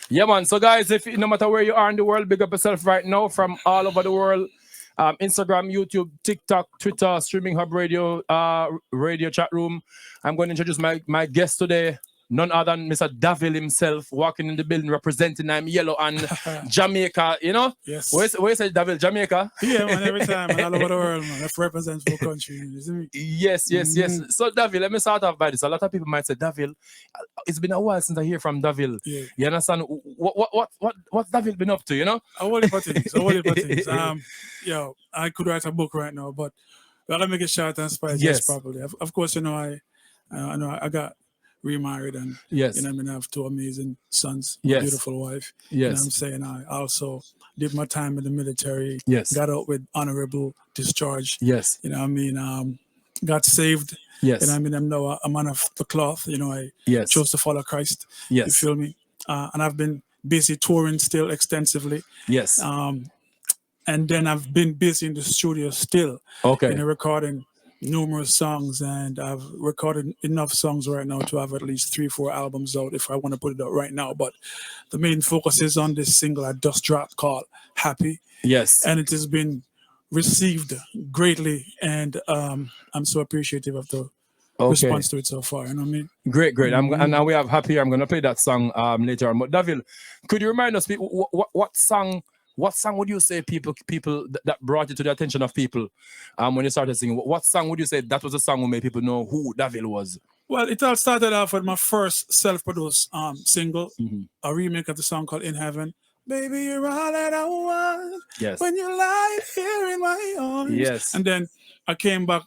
Yeah, man. So, guys, if no matter where you are in the world, big up yourself right now from all over the world. Instagram, YouTube, TikTok, Twitter, Streaming Hub Radio, radio chat room. I'm going to introduce my guest today. None other than Mr. Davil himself, walking in the building, representing I'm yellow and Jamaica. You know, Yes. where is Davil? Jamaica. Yeah, man, every time, man, all over the world, man. That represents for country, you see me? Yes, yes, yes. So, Davil, let me start off by this. A lot of people might say, Davil, it's been a while since I hear from Davil. Yeah. You understand? What's Davil been up to? You know? I want it for things. I want it for things. Yo, I could write a book right now, but I gotta make it short and spicy Yes. properly. Of course, you know, I know I got remarried and Yes. you know, I mean, I have two amazing sons, a Yes. beautiful wife. Yes. You know what I'm saying? I also did my time in the military. Yes. Got out with honorable discharge. Yes. You know what I mean? Got saved. Yes. You know what I mean? I'm now a man of the cloth. You know, I Yes. chose to follow Christ. You Yes. feel me? And I've been busy touring still extensively. Yes. And then I've been busy in the studio still, Okay. you know, recording numerous songs, and I've recorded enough songs right now to have at least 3-4 albums out if I want to put it out right now. But the main focus is on this single I just dropped called Happy, Yes. and it has been received greatly, and I'm so appreciative of the Okay. response to it so far. You know what I mean? Great. And now we have Happy. I'm gonna play that song later on. But Davil, could you remind us people what song? What song would you say people that brought you to the attention of people when you started singing? What song would you say that was the song who made people know who Davil was? Well, it all started off with my first self-produced single, a remake of the song called In Heaven. Baby, you're all that I want. Yes. When you lie here in my arms. Yes. And then I came back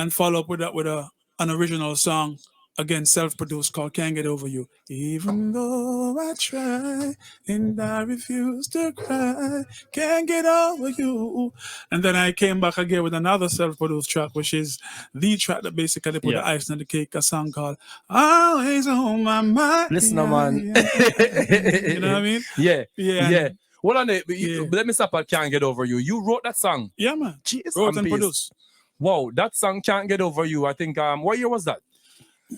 and followed up with that with an original song, again self-produced, called Can't Get Over You. Even though I try and I refuse to cry, can't get over you. And then I came back again with another self-produced track, which is the track that basically put the ice on the cake, a song called Always on My Mind. Listen, man. You know what I mean? Yeah. Well, on it, let me stop at Can't Get Over You. You wrote that song. Yeah, man. Jeez, Wrote and produced. Wow, that song Can't Get Over You. I think what year was that?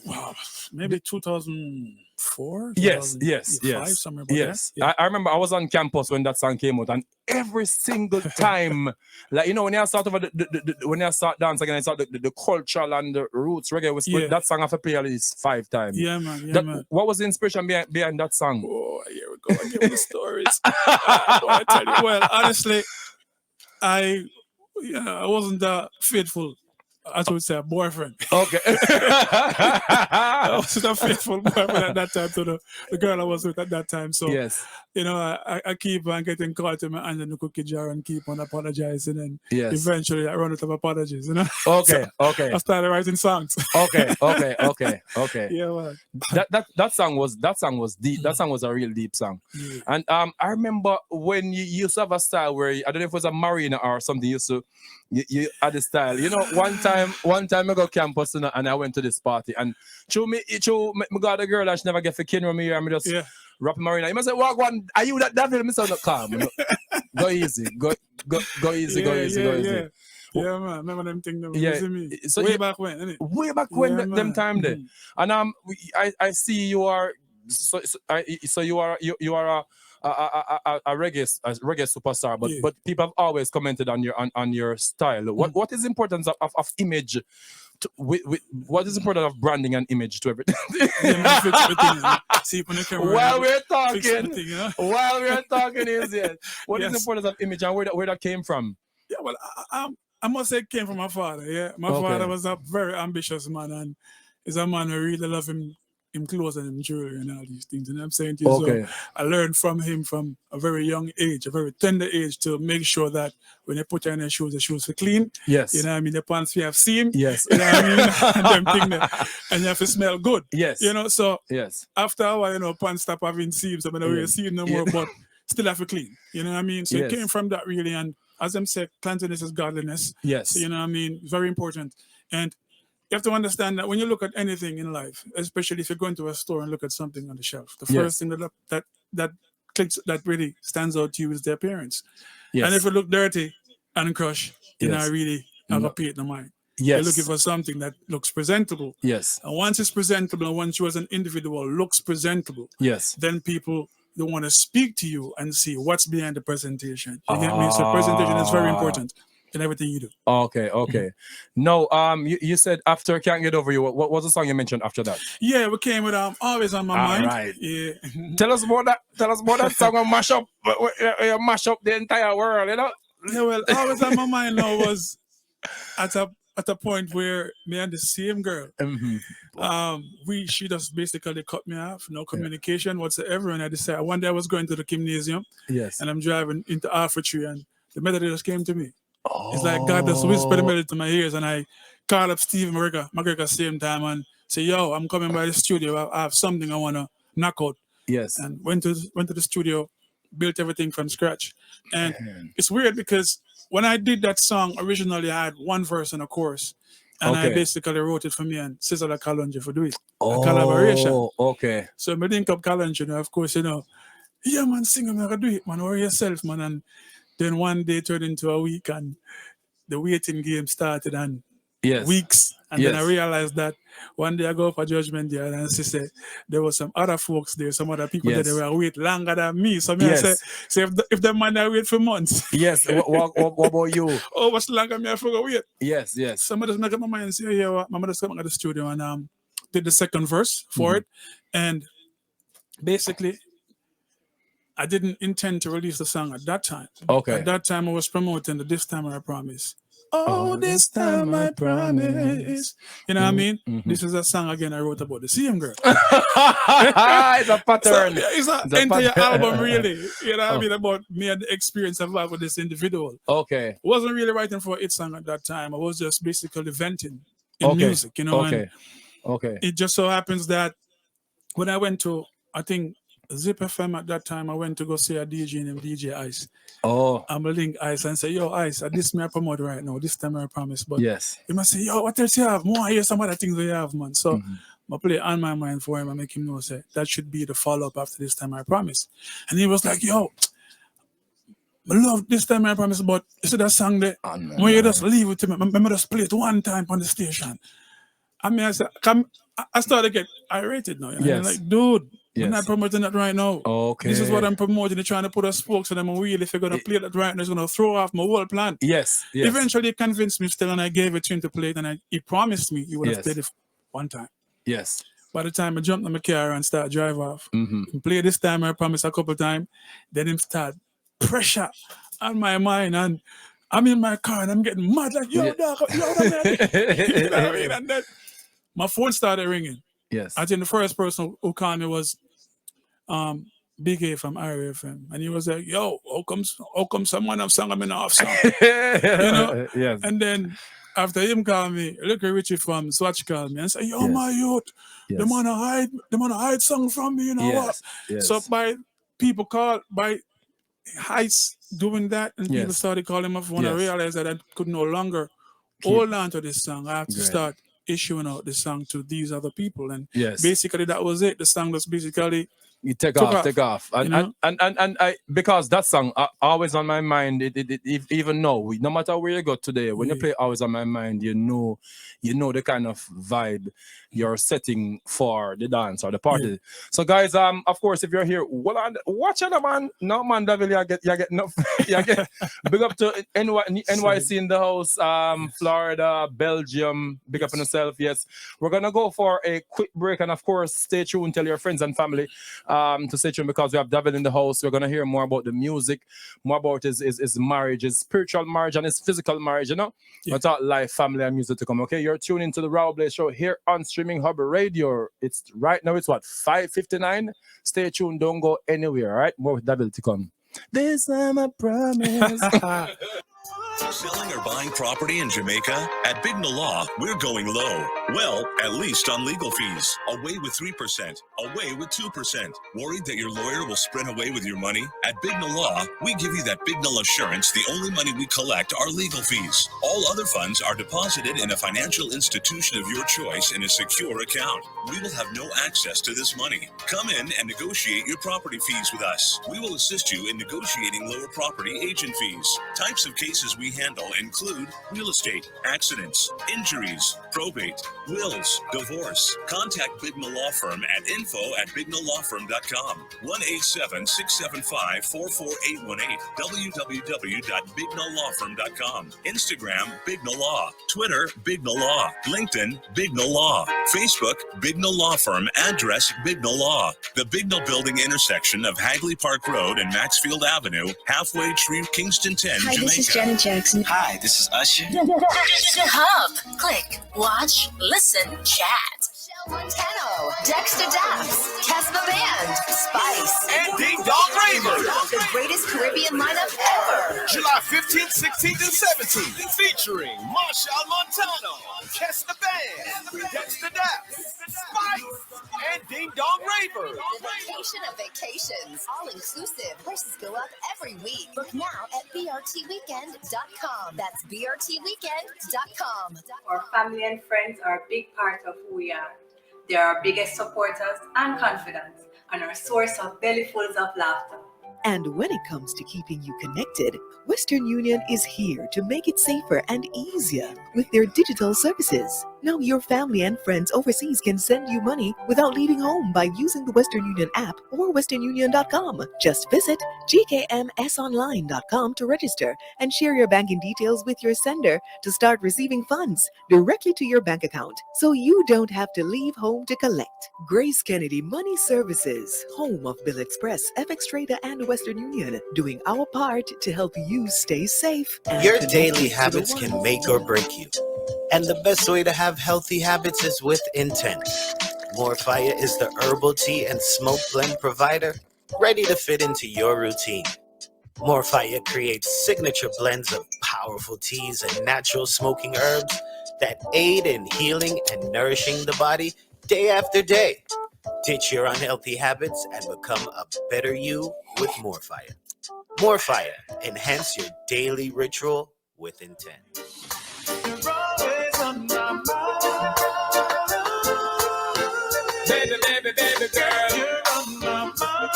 Wow, maybe 2004. Yes. 2005, somewhere about yes. there. Yeah. I remember I was on campus when that song came out, and every single time, like, you know, when I start over when I start dance again, I start the cultural and the roots reggae was that song I have to play at least 5 times. Yeah, man. What was the inspiration behind that song? Oh, here we go. I give the stories. I tell you, well, honestly, I wasn't that faithful. I would say a boyfriend. Okay. I wasn't a faithful boyfriend at that time to the girl I was with at that time. So, yes. you know, I keep on getting caught in my hand in the cookie jar and keep on apologizing. And eventually I run out of apologies, you know? Okay, so okay. I started writing songs. Okay. Yeah, man. That song was deep. That song was a real deep song. Yeah. And I remember when you used to have a style where, I don't know if it was a marina or something, you had the style. You know, one time I go campus and I went to this party, and me got a girl that she never get for kin me, and me just rap marina. You must say, walk one, are you that Davil? Me say, no, calm. Go easy. Go easy. Yeah, man. Remember them things? Me? So way back when, innit? Way back when, them time there. And I see you are so you are a reggae superstar, but people have always commented on your style. What is the importance of image? What is important of branding and image to everything? See, when the camera while we're talking, thing, you know? Is it? What is the importance of image and where that came from? Yeah, well, I must say it came from my father. Yeah, my father was a very ambitious man, and is a man who really love him clothes and him jewelry and all these things. And I'm saying to you, so I learned from him from a very young age, a very tender age, to make sure that when they put on their shoes, the shoes are clean. Yes. You know what I mean? The pants we have seen. Yes. You know what I mean? and them thing there. And you have to smell good. Yes. You know, so yes. After a while, you know, pants stop having seams. I mean, I don't really see it no more, but still have to clean. You know what I mean? So it came from that really. And as I'm saying, cleanliness is godliness. Yes. So, you know what I mean? Very important. And you have to understand that when you look at anything in life, especially if you go into a store and look at something on the shelf, the first thing that clicks, that really stands out to you is the appearance. Yes. And if it look dirty and crushed, you know, really have a pay in the mind. Yes. You're looking for something that looks presentable. Yes. And once it's presentable, and once you as an individual looks presentable, yes, then people they want to speak to you and see what's behind the presentation. You get me? So presentation is very important in everything you do. Okay. No, you said after Can't Get Over You. What was the song you mentioned after that? Yeah, we came with Always on My Mind. Right. Yeah. Tell us about that song and mash up the entire world, you know? Yeah, well, Always on My Mind now was at a point where me and the same girl, she just basically cut me off, no communication whatsoever. And I decided one day I was going to the gymnasium, and I'm driving into Alpha Tree, and the melody just came to me. It's like God just whispered the melody to my ears, and I called up Steve McGregor same time and say, "Yo, I'm coming by the studio. I have something I wanna knock out." Yes. And went to the studio, built everything from scratch. And it's weird because when I did that song originally, I had one verse and a chorus, and I basically wrote it for me and Sizzla Kalonji for doing a collaboration. Okay. So I link up Kalonji, of course, yeah, man, sing, I'm gonna do it, man, worry yourself, man. And then one day turned into a week, and the waiting game started, and weeks. And then I realized that one day I go for Judgment Day, and she said there was some other folks there, some other people that they were wait longer than me. So I say if the man I wait for months. Yes. What about you? Oh, what's longer me I forgot wait. Yes. Somebody just make up my mind and say, yeah, well, my mother's coming to the studio and did the second verse for it. And basically I didn't intend to release the song at that time. Okay. At that time I was promoting the This Time I Promise. Oh, this time I promise. You know what I mean? This is a song again I wrote about the same girl. It's a pattern. So, it's an entire album, really. You know what I mean? About me and the experience I've had with this individual. Okay. I wasn't really writing for a hit song at that time. I was just basically venting in music, you know. Okay. It just so happens that when I went to, I think, Zip FM at that time, I went to go see a DJ named DJ Ice. I'm a link Ice and say, yo, Ice, this me I promote right now. This time I promise. But you must say, yo, what else you have? More, I hear some other things you have, man. So I play On My Mind for him and make him know, say, that should be the follow-up after This Time I Promise. And he was like, yo, I love This Time I Promise, but you see that song there? When you just leave it to me, I just play it one time on the station. I mean, I started to get irritated now. I'm like, dude, I'm not promoting that right now. Okay. This is what I'm promoting. They're trying to put a spokes on them and wheel. If you're going to play that right now, it's going to throw off my whole plan. Yes. Eventually, he convinced me still, and I gave it to him to play it, and he promised me he would have played it one time. Yes. By the time I jumped in my car and started drive off, he played This Time I Promise a couple of times, then him start pressure on my mind, and I'm in my car, and I'm getting mad, like, yo, dog, yo, man. You know what I mean? And then my phone started ringing. Yes. I think the first person who called me was Big A from RFM, and he was like, "Yo, how come someone have sung me off song?" You know? Yes. And then after him call me, look at Richie from Swatch called me and say, "Yo, my youth, they wanna hide song from me, you know what?" Yes. So by Heights doing that, and people started calling my phone. I realized that I could no longer hold on to this song. I have to start issuing out this song to these other people, and basically that was it. The song was basically you take off, and I because that song always on my mind. Even now, no matter where you go today, when you play Always on My Mind, you know the kind of vibe you're setting for the dance or the party. So guys, of course, if you're here, watch it, man. No man, Devil, you get enough. You get big up to NYC in the house, Florida, Belgium. Big up on yourself. Yes, we're gonna go for a quick break, and of course, stay tuned. Tell your friends and family to stay tuned because we have Devil in the house. We're gonna hear more about the music, more about his marriage, his spiritual marriage, and his physical marriage. You know, we'll talk life, family, and music to come. Okay, you're tuned into the Raúl Blaze Show here on Streaming Hub Radio. It's right now. It's what 5:59. Stay tuned. Don't go anywhere. All right, more with Devil to come. This time I promise. Selling or buying property in Jamaica? At Big Law, we're going low. Well, at least on legal fees. Away with 3%. Away with 2%. Worried that your lawyer will sprint away with your money? At Big Law, we give you that Big Null assurance the only money we collect are legal fees. All other funds are deposited in a financial institution of your choice in a secure account. We will have no access to this money. Come in and negotiate your property fees with us. We will assist you in negotiating lower property agent fees. Types of cases we handle include real estate, accidents, injuries, probate, wills, divorce. Contact Bignell Law Firm at info@bignelllawfirm.com. 1-877-675-44818. www.bignelllawfirm.com. Instagram Bignell Law. Twitter Bignell Law. LinkedIn Bignell Law. Facebook Bignell Law Firm. Address Bignell Law. The Bignell Building intersection of Hagley Park Road and Maxfield Avenue, halfway between Kingston 10, Hi, Jamaica. this is Janet Jackson. Hi, this is Usher. The Hub. Click, watch, listen, chat. Montano, Dexter Daps, Casper Band, Spice, and Ding Dong Raver. The greatest Caribbean lineup ever. July 15th, 16th, and 17th. Featuring Marshall Montano, Casper Band, Dexter Daps, Spice, and Ding Dong Raver. The vacation of vacations. All inclusive. Prices go up every week. Book now at brtweekend.com. That's brtweekend.com. Our family and friends are a big part of who we are. They are our biggest supporters and confidants, and our source of bellyfuls of laughter. And when it comes to keeping you connected, Western Union is here to make it safer and easier with their digital services. Now your family and friends overseas can send you money without leaving home by using the Western Union app or westernunion.com. Just visit gkmsonline.com to register and share your banking details with your sender to start receiving funds directly to your bank account, so you don't have to leave home to collect. Grace Kennedy Money Services, home of Bill Express, FX Trader, and Western Union, doing our part to help you stay safe. And Your connected daily to the habits one. can make or break you. And the best way to have healthy habits is with intent. More Fire is the herbal tea and smoke blend provider ready to fit into your routine. More Fire creates signature blends of powerful teas and natural smoking herbs that aid in healing and nourishing the body day after day. Ditch your unhealthy habits and become a better you with More Fire. More Fire. Enhance your daily ritual with intent. You're always on my mind. Baby, baby, baby girl, you're on my mind.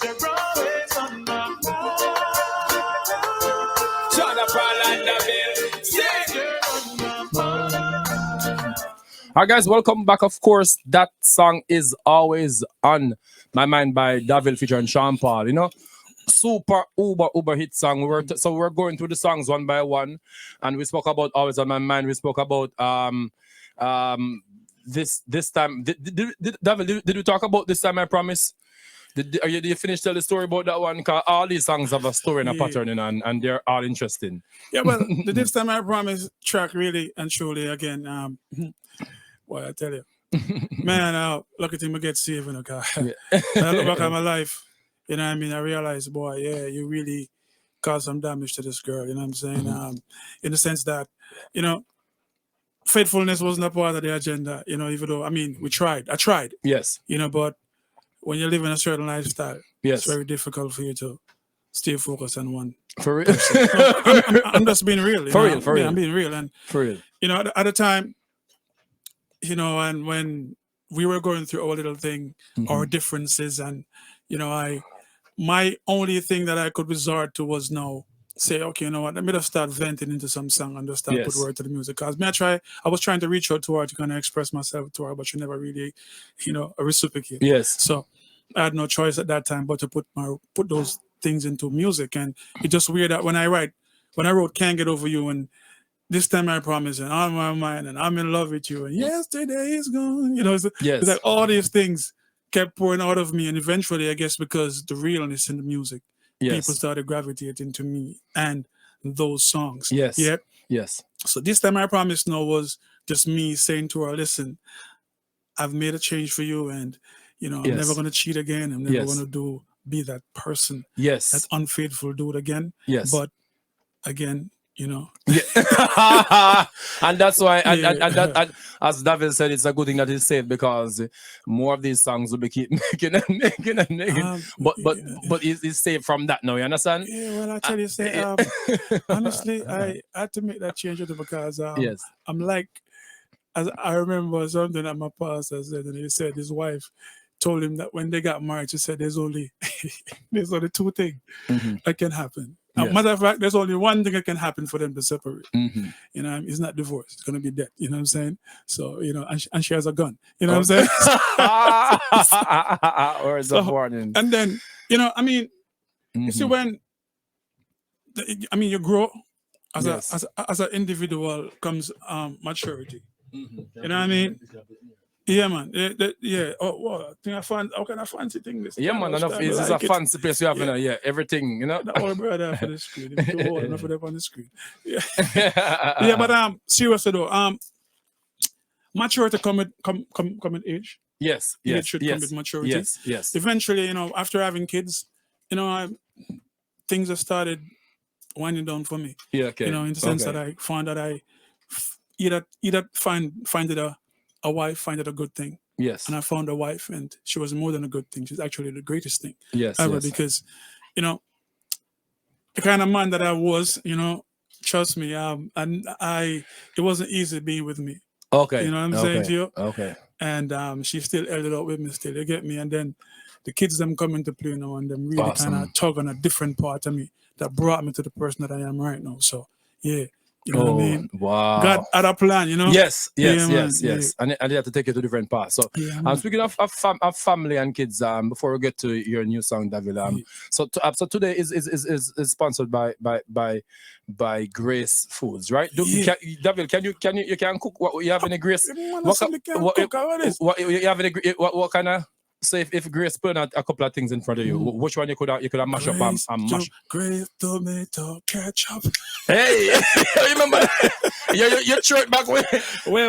You're always on my mind. Shut up, Rolanda Bill. Say you're on my mind. All right, guys, welcome back. Of course, that song is always on my mind by Davil featuring Sean Paul. You know, super uber hit song. So we're going through the songs one by one, and we spoke about always on my mind. We spoke about this time. Davil, did you talk about this time? I promise. Did you finish tell the story about that one? Because all these songs have a story and a pattern, and they're all interesting. Yeah, well, the This Time I Promise track really and truly again. Boy, I tell you, man, lucky thing I get saved, you know, cause when I look back at my life, you know what I mean, I realize, boy, yeah, you really caused some damage to this girl, you know what I'm saying? In the sense that, you know, faithfulness wasn't a part of the agenda, you know, even though, I mean, I tried. Yes. You know, but when you live in a certain lifestyle, Yes. it's very difficult for you to stay focused on one. For real. I'm just being real. For know? real, for Yeah, real. I'm being real. And, For real. you know, at the time, you know, and when we were going through our little thing, our differences, and, you know, my only thing that I could resort to was now say, okay, you know what, let me just start venting into some song and just start Yes. put word to the music. Because I was trying to reach out to her to kind of express myself to her, but she never really, you know, reciprocated. Yes. So I had no choice at that time but to put those things into music. And it's just weird that when I wrote Can't Get Over You and This Time I Promise and On My Mind and I'm in Love With You and Yesterday Is Gone, you know, it's Yes. like all these things kept pouring out of me. And eventually, I guess because the realness in the music, Yes. people started gravitating to me and those songs. Yes. Yeah. Yes. So This Time I Promise now was just me saying to her, listen, I've made a change for you, and you know, I'm Yes. never gonna cheat again. I'm never Yes. gonna be that person, Yes. that unfaithful dude again. Yes. But again, you know. Yeah. And that's why, and Yeah. as David said, it's a good thing that he's saved, because more of these songs will be keep making and making and making. But he's saved from that now. You understand? Yeah, well, I tell you, honestly, I had to make that change because Yes. I'm like, as I remember something that my pastor said, and he said his wife told him that when they got married, she said there's only two things that can happen. Yes. Matter of fact, there's only one thing that can happen for them to separate. Mhm. You know, it's not divorce. It's gonna be death. You know what I'm saying? So you know, and she has a gun. You know what I'm saying? Words So, of warning. and then you know, I mean, you see Mhm. when you grow as Yes. as an individual comes maturity. Mhm. You know what I mean? Yeah, man. Yeah. Oh, wow. I think I found how kind of fancy thing this. Yeah, kind man. of Enough. style, It's I a like it. fancy place you have. Yeah. Yeah, everything. You know. The old brother for the screen. It's too old enough for them on the screen. Yeah. Yeah, but seriously though, maturity come with age. Yes. Age Yes. should come Yes. with maturity. Yes. Yes. Eventually, you know, after having kids, you know, things have started winding down for me. Yeah. Okay. You know, in the sense Okay. that I found that I either find it a wife, find it a good thing. Yes. And I found a wife, and she was more than a good thing. She's actually the greatest thing Yes. ever Yes. because, you know, the kind of man that I was, you know, trust me, and it wasn't easy being with me. Okay. You know what I'm saying to you? Okay. And she still held it up with me still. You get me? And then the kids them come into play now and them really Awesome. kind of tug on a different part of me that brought me to the person that I am right now. So yeah, you know what I mean? Wow. God had a plan, you know? Yes, yes, Yeah, man, yes, yes. And they have to take you to different paths. So, Yeah, man. speaking of family and kids, before we get to your new song, David, so today is sponsored by Grace Foods, right? Yeah. David, can you can cook? What you have any Grace? Man, What, somebody can't what, cook, how it is. what you have any? What kind of? So if Grace put out a couple of things in front of you, which one you could have mash up and mash? Grace, tomato, ketchup. Hey, you remember your shirt back way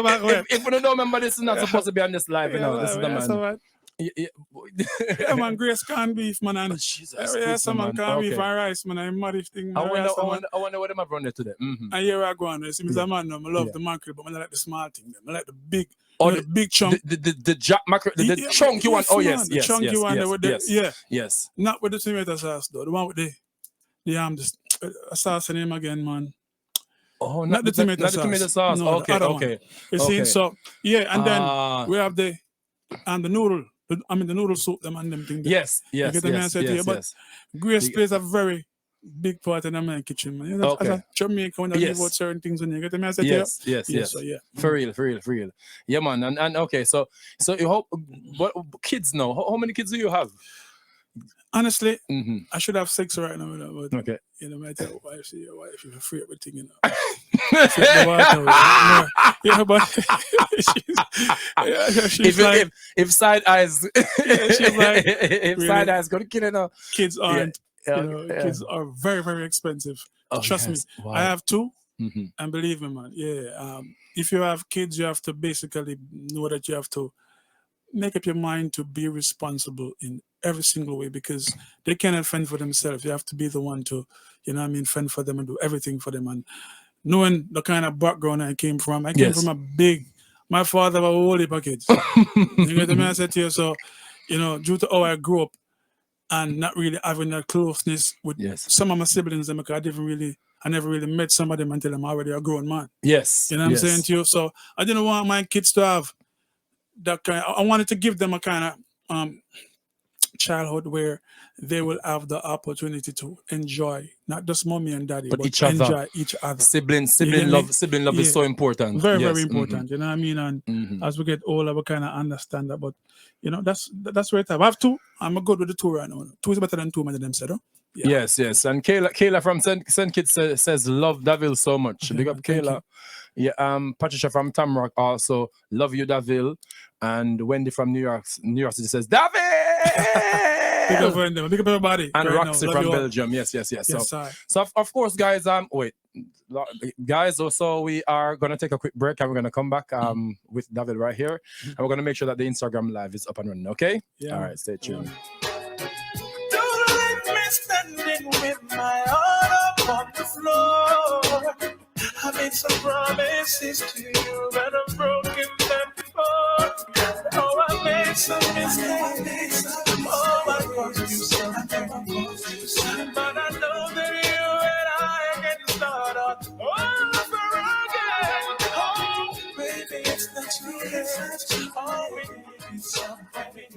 back when? If you don't remember, this is not supposed to be on this live, you know. This is the man. Yeah, man, Grace corned beef, man. And Jesus, yeah, someone corned beef okay. and rice, man. I'm mad if thing. I wonder what them have run there today. And here I go on. You see, Mr. Man, no, I love Yeah. the mackerel, but I like the small thing. I like the big, Oh, the big chunk. the jack mackerel, the chunky one. Oh yes, the yes, chunky yes, one. yes, With the, yes, yeah, yes. not with the tomato sauce though. The one with the sauce name again, man. Oh, Not the tomato not sauce. the tomato sauce. No, the Okay, other one. okay. You see, so yeah, and then we have the noodle. The noodle soup, them and them things. Yes, yes, You get the man yes, said to you, yes, but yes. Grace plays a very big part in the man kitchen, man. You know, Okay. as a Jamaican, when I Yes. leave out certain things when you get the man said to Yes, you. yes, Yeah, yes. so yeah. For real. Yeah, man. And okay, so you hope what kids now? How many kids do you have? Honestly, Mm-hmm. I should have 6 right now, you know, but Okay. you know, my tell wife, see your wife, you're free everything, you know. She had the water, yeah, but she's like, if side eyes, she's like, if really? side eyes gonna kill it now. kids aren't, Yeah, you know, yeah. kids are very, very expensive. Oh, Trust yes. me. Wow. I have 2. Mm-hmm. And believe me, man, yeah. If you have kids, you have to basically know that you have to make up your mind to be responsible in every single way because they cannot fend for themselves. You have to be the one to, you know what I mean, fend for them and do everything for them. And knowing the kind of background I came from Yes. from my father was a whole heap of kids. You get the man I said to you? So, you know, due to how I grew up and not really having that closeness with Yes. some of my siblings, I never really met some of them until I'm already a grown man. Yes. You know what yes. I'm saying to you? So I didn't want my kids to have that kind. I wanted to give them a kind of childhood where they will have the opportunity to enjoy not just mommy and daddy, but each other. enjoy each other. Sibling get me? love is Yeah. so important. Very, Yes. very important. You know what I mean? And Mhm. as we get older, we kind of understand that. But you know, that's where it's at. I have 2. I'm good with the 2 right now. 2 is better than 2, many of them said. Yeah. Yes. And Kayla from St. Kitts says love Davil so much. Yeah, Big up man, thank Kayla. Yeah, Patricia from Tamrock also love you, Davil. And Wendy from New York City says Davil. Big up for them. Big up everybody. And right Roxy now. from Love you all. Belgium. Yes. Yes, sir. So of course, guys, guys, also we are gonna take a quick break and we're gonna come back with David right here, and we're gonna make sure that the Instagram live is up and running. Okay? Yeah. All right, stay tuned. Don't let me standing with my heart up on the floor. I made some promises to you, but I've broken them before. Oh, I made some mistakes. Oh, I caused you something. But I know that you and I can start all over again. Oh, baby, it's not too late. All we need is something.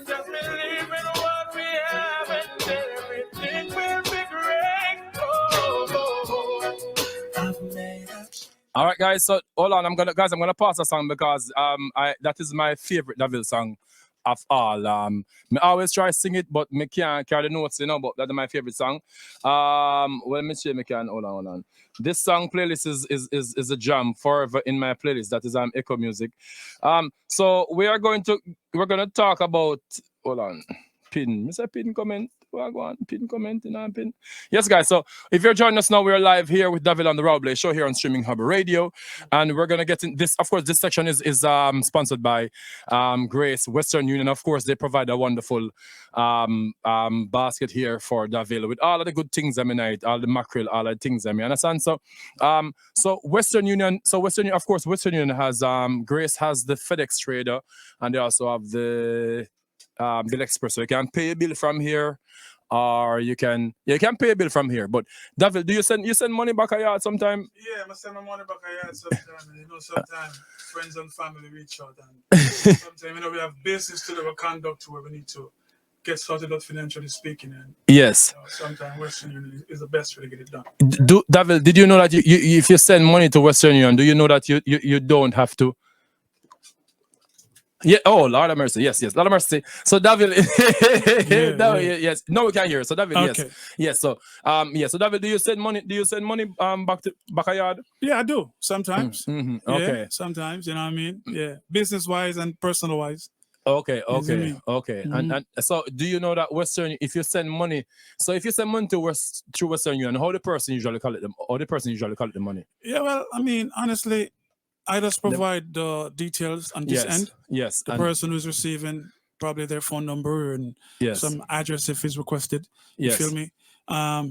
Just believe in what we have and everything will be great. All right, guys. So hold on, I'm gonna pass a song because that is my favorite Davil song of all. Me always try to sing it, but me can't carry the notes, but that's my favorite song. Well, me see me can hold on. This song playlist is a jam forever in my playlist. That is Echo Music. So we're gonna talk about hold on. Pin. Mr. Pin comment. Pin comment, pin. Yes, guys. So if you're joining us now, we're live here with David on the Raúl show here on Streaming Hub Radio, and we're gonna get in this. Of course, this section is sponsored by Grace Western Union. Of course, they provide a wonderful basket here for David with all of the good things. I mean, all the mackerel, all the things. I mean, understand? So Western Union. So Western Union, of course, Western Union has Grace has the FedEx trader, and they also have the Bill Express. So you can pay a bill from here, or you can pay a bill from here. But David, do you send money back a yard sometime? Yeah, I send my money back a yard sometimes. Sometimes friends and family reach out, and sometimes we have business to do, a conduct to where we need to get sorted out financially speaking. And yes, sometimes Western Union is the best way to get it done. David, did you know that you if you send money to Western Union, do you know that you don't have to? Yeah. Oh, Lord of mercy. Yes. Lord of mercy. So David, yes. No, we can't hear. So David, okay. Yes. So So David, do you send money? Back a yard? Yeah, I do sometimes. Mm-hmm. Yeah, okay. sometimes, you know what I mean. Yeah, business wise and personal wise. Okay. Mm-hmm. And so, do you know that if you send money to through Western Union, how the person usually collect them? Or the person usually collect the money? Yeah, well, I mean, honestly, I just provide the details on this end. Yes. The person who's receiving probably their phone number and some address if it's requested. You feel me?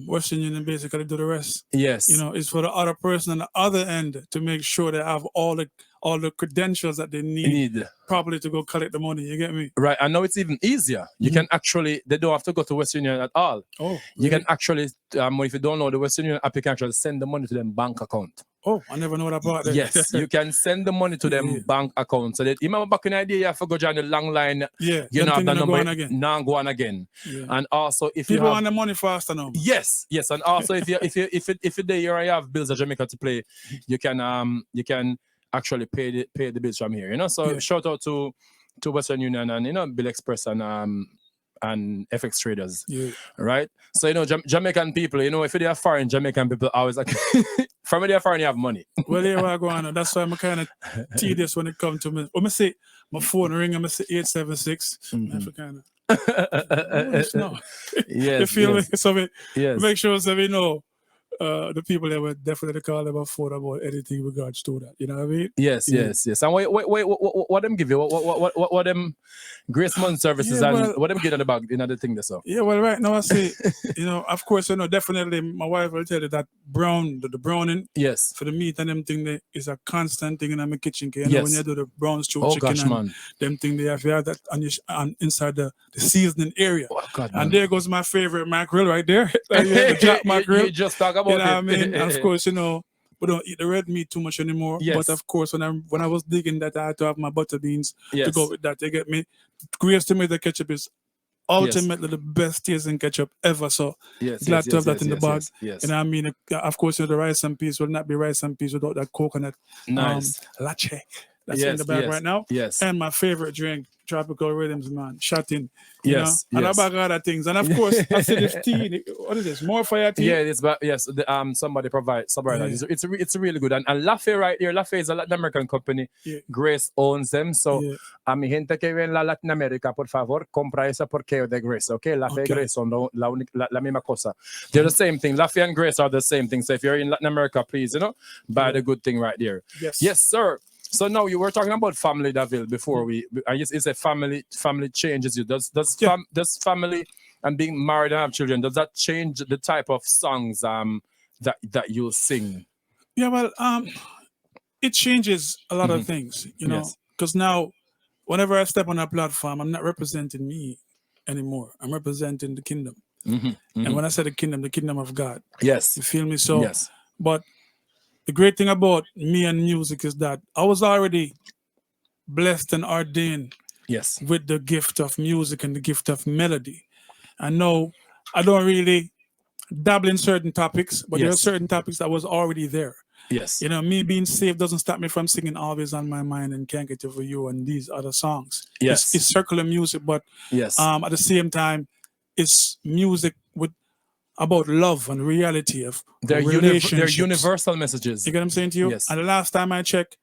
Western Union basically do the rest. Yes. It's for the other person on the other end to make sure they have all the credentials that they need properly to go collect the money. You get me? Right. I know it's even easier. You can actually, they don't have to go to Western Union at all. Oh, really? You can actually, if you don't know the Western Union app, you can actually send the money to them bank account. Oh, I never know that part. Yes, you can send the money to them bank account. So that, you remember back in the day, you have to go down the long line. Yeah, you know, have the number. Now go on again. Yeah. And also, if people you want the money faster now. Yes, and also if you're there, you have bills at Jamaica to play, you can actually pay the bills from here. So shout out to Western Union and Bill Express and FX traders, right? So Jamaican people, if they are foreign, Jamaican people always like from where they are foreign, you have money. Well, here I go on. That's why I'm kind of tedious when it comes to me. When I say my phone ring, I'm say 876. I kind of no. Yes, you feel me? So make sure so we know. The people that would definitely call them a phone about anything regards to that. You know what I mean? Yes. And wait, what them give you? What them Grace Month services and what them get on the bag? The thing that's up. Yeah, well, right now I say, of course, definitely my wife will tell you that the browning, yes, for the meat and them thing is a constant thing in my kitchen. When you do the brown stew chicken and them thing, they have that on inside the seasoning area. Oh, God, and there goes my favorite mackerel right there. The jack mackerel. You just talk about what I mean? And of course, we don't eat the red meat too much anymore. Yes. But of course, when I was digging that, I had to have my butter beans to go with that. You get me? Grace tomato ketchup is ultimately the best tasting ketchup ever. So glad to have that in the bag. Yes. And I mean, of course, the rice and peas will not be rice and peas without that coconut. Nice. Latte. That's in the bag right now. Yes. And my favorite drink, Tropical Rhythms, man. Shot in. Yes. And a bag of other things. And of course, I said this tea. What is this? More fire tea? Yeah, it's somebody provides that. It's really good. And Lafayette right here. Lafayette is a Latin American company. Yeah. Grace owns them. So a mi gente que vive en la Latin America, por favor, compra esa porque de Grace. Okay, Lafayette Grace son la misma cosa. They're the same thing. Lafayette and Grace are the same thing. So if you're in Latin America, please, buy the good thing right there. Yes, sir. So now you were talking about family, David, before I guess it's a family changes you. Does family and being married and have children, does that change the type of songs that you sing? Yeah, well, it changes a lot of things, because now whenever I step on a platform, I'm not representing me anymore. I'm representing the kingdom. And when I say the kingdom of God. Yes. You feel me? So but the great thing about me and music is that I was already blessed and ordained with the gift of music and the gift of melody. I know I don't really dabble in certain topics, but there are certain topics that was already there. Yes. You know, me being saved doesn't stop me from singing Always on My Mind and Can't Get Over You and these other songs. Yes. It's circular music, but Yes. at the same time, it's music with about love and reality of They're relationships. universal messages. You get what I'm saying to you? Yes. And the last time I checked,